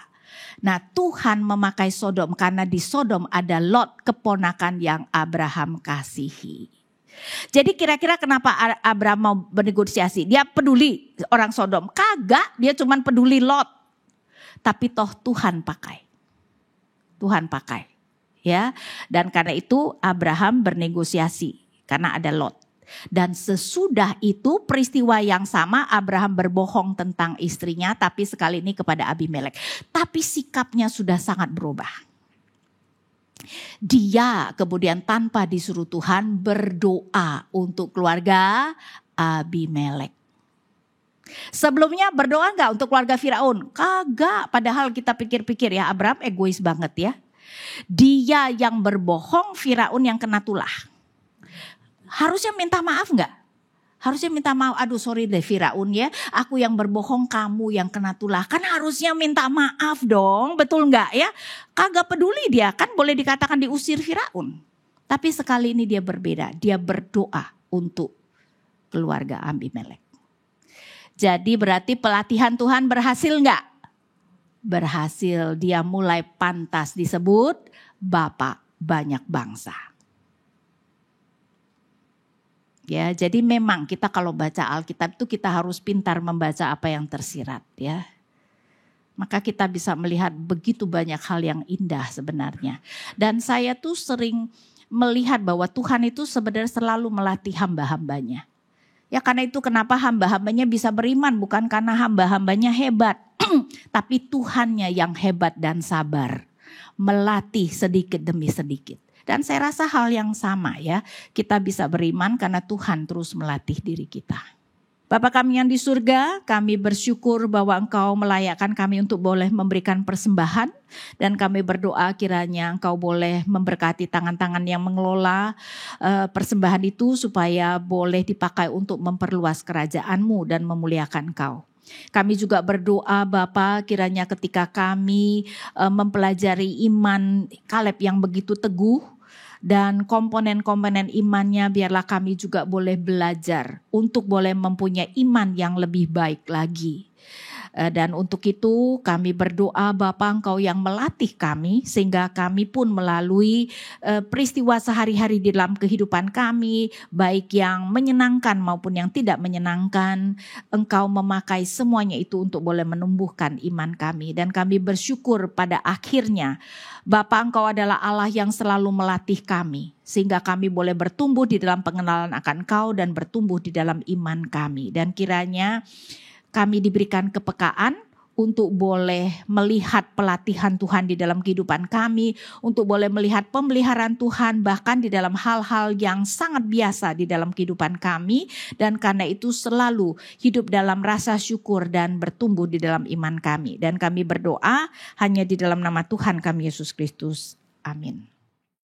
Nah Tuhan memakai Sodom karena di Sodom ada Lot keponakan yang Abraham kasihi. Jadi kira-kira kenapa Abraham mau bernegosiasi? Dia peduli orang Sodom? Kagak, dia cuma peduli Lot. Tapi toh Tuhan pakai. Tuhan pakai. Ya, dan karena itu Abraham bernegosiasi karena ada Lot. Dan sesudah itu peristiwa yang sama Abraham berbohong tentang istrinya tapi sekali ini kepada Abimelek. Tapi sikapnya sudah sangat berubah. Dia kemudian tanpa disuruh Tuhan berdoa untuk keluarga Abimelek. Sebelumnya berdoa enggak untuk keluarga Firaun? Kagak, padahal kita pikir-pikir ya Abraham egois banget ya. Dia yang berbohong, Firaun yang kena tulah. Harusnya minta maaf enggak? Harusnya minta maaf, aduh sorry deh Firaun ya, aku yang berbohong kamu yang kena tulah. Kan harusnya minta maaf dong, betul enggak ya? Kagak peduli dia, kan boleh dikatakan diusir Firaun. Tapi sekali ini dia berbeda, dia berdoa untuk keluarga Abimelek. Jadi berarti pelatihan Tuhan berhasil enggak? Berhasil, dia mulai pantas disebut bapak banyak bangsa. Ya, jadi memang kita kalau baca Alkitab itu kita harus pintar membaca apa yang tersirat ya. Maka kita bisa melihat begitu banyak hal yang indah sebenarnya. Dan saya tuh sering melihat bahwa Tuhan itu sebenarnya selalu melatih hamba-hambanya. Ya karena itu kenapa hamba-hambanya bisa beriman, bukan karena hamba-hambanya hebat. Tapi Tuhannya yang hebat dan sabar. Melatih sedikit demi sedikit. Dan saya rasa hal yang sama ya, kita bisa beriman karena Tuhan terus melatih diri kita. Bapa kami yang di surga, kami bersyukur bahwa Engkau melayakkan kami untuk boleh memberikan persembahan. Dan kami berdoa kiranya Engkau boleh memberkati tangan-tangan yang mengelola persembahan itu supaya boleh dipakai untuk memperluas kerajaan-Mu dan memuliakan Engkau. Kami juga berdoa Bapa kiranya ketika kami mempelajari iman Kaleb yang begitu teguh, dan komponen-komponen imannya biarlah kami juga boleh belajar untuk boleh mempunyai iman yang lebih baik lagi. Dan untuk itu kami berdoa Bapa Engkau yang melatih kami sehingga kami pun melalui peristiwa sehari-hari di dalam kehidupan kami baik yang menyenangkan maupun yang tidak menyenangkan, Engkau memakai semuanya itu untuk boleh menumbuhkan iman kami. Dan kami bersyukur pada akhirnya Bapa Engkau adalah Allah yang selalu melatih kami sehingga kami boleh bertumbuh di dalam pengenalan akan Engkau dan bertumbuh di dalam iman kami. Dan kiranya kami diberikan kepekaan untuk boleh melihat pelatihan Tuhan di dalam kehidupan kami, untuk boleh melihat pemeliharaan Tuhan bahkan di dalam hal-hal yang sangat biasa di dalam kehidupan kami. Dan karena itu selalu hidup dalam rasa syukur dan bertumbuh di dalam iman kami. Dan kami berdoa hanya di dalam nama Tuhan kami Yesus Kristus. Amin.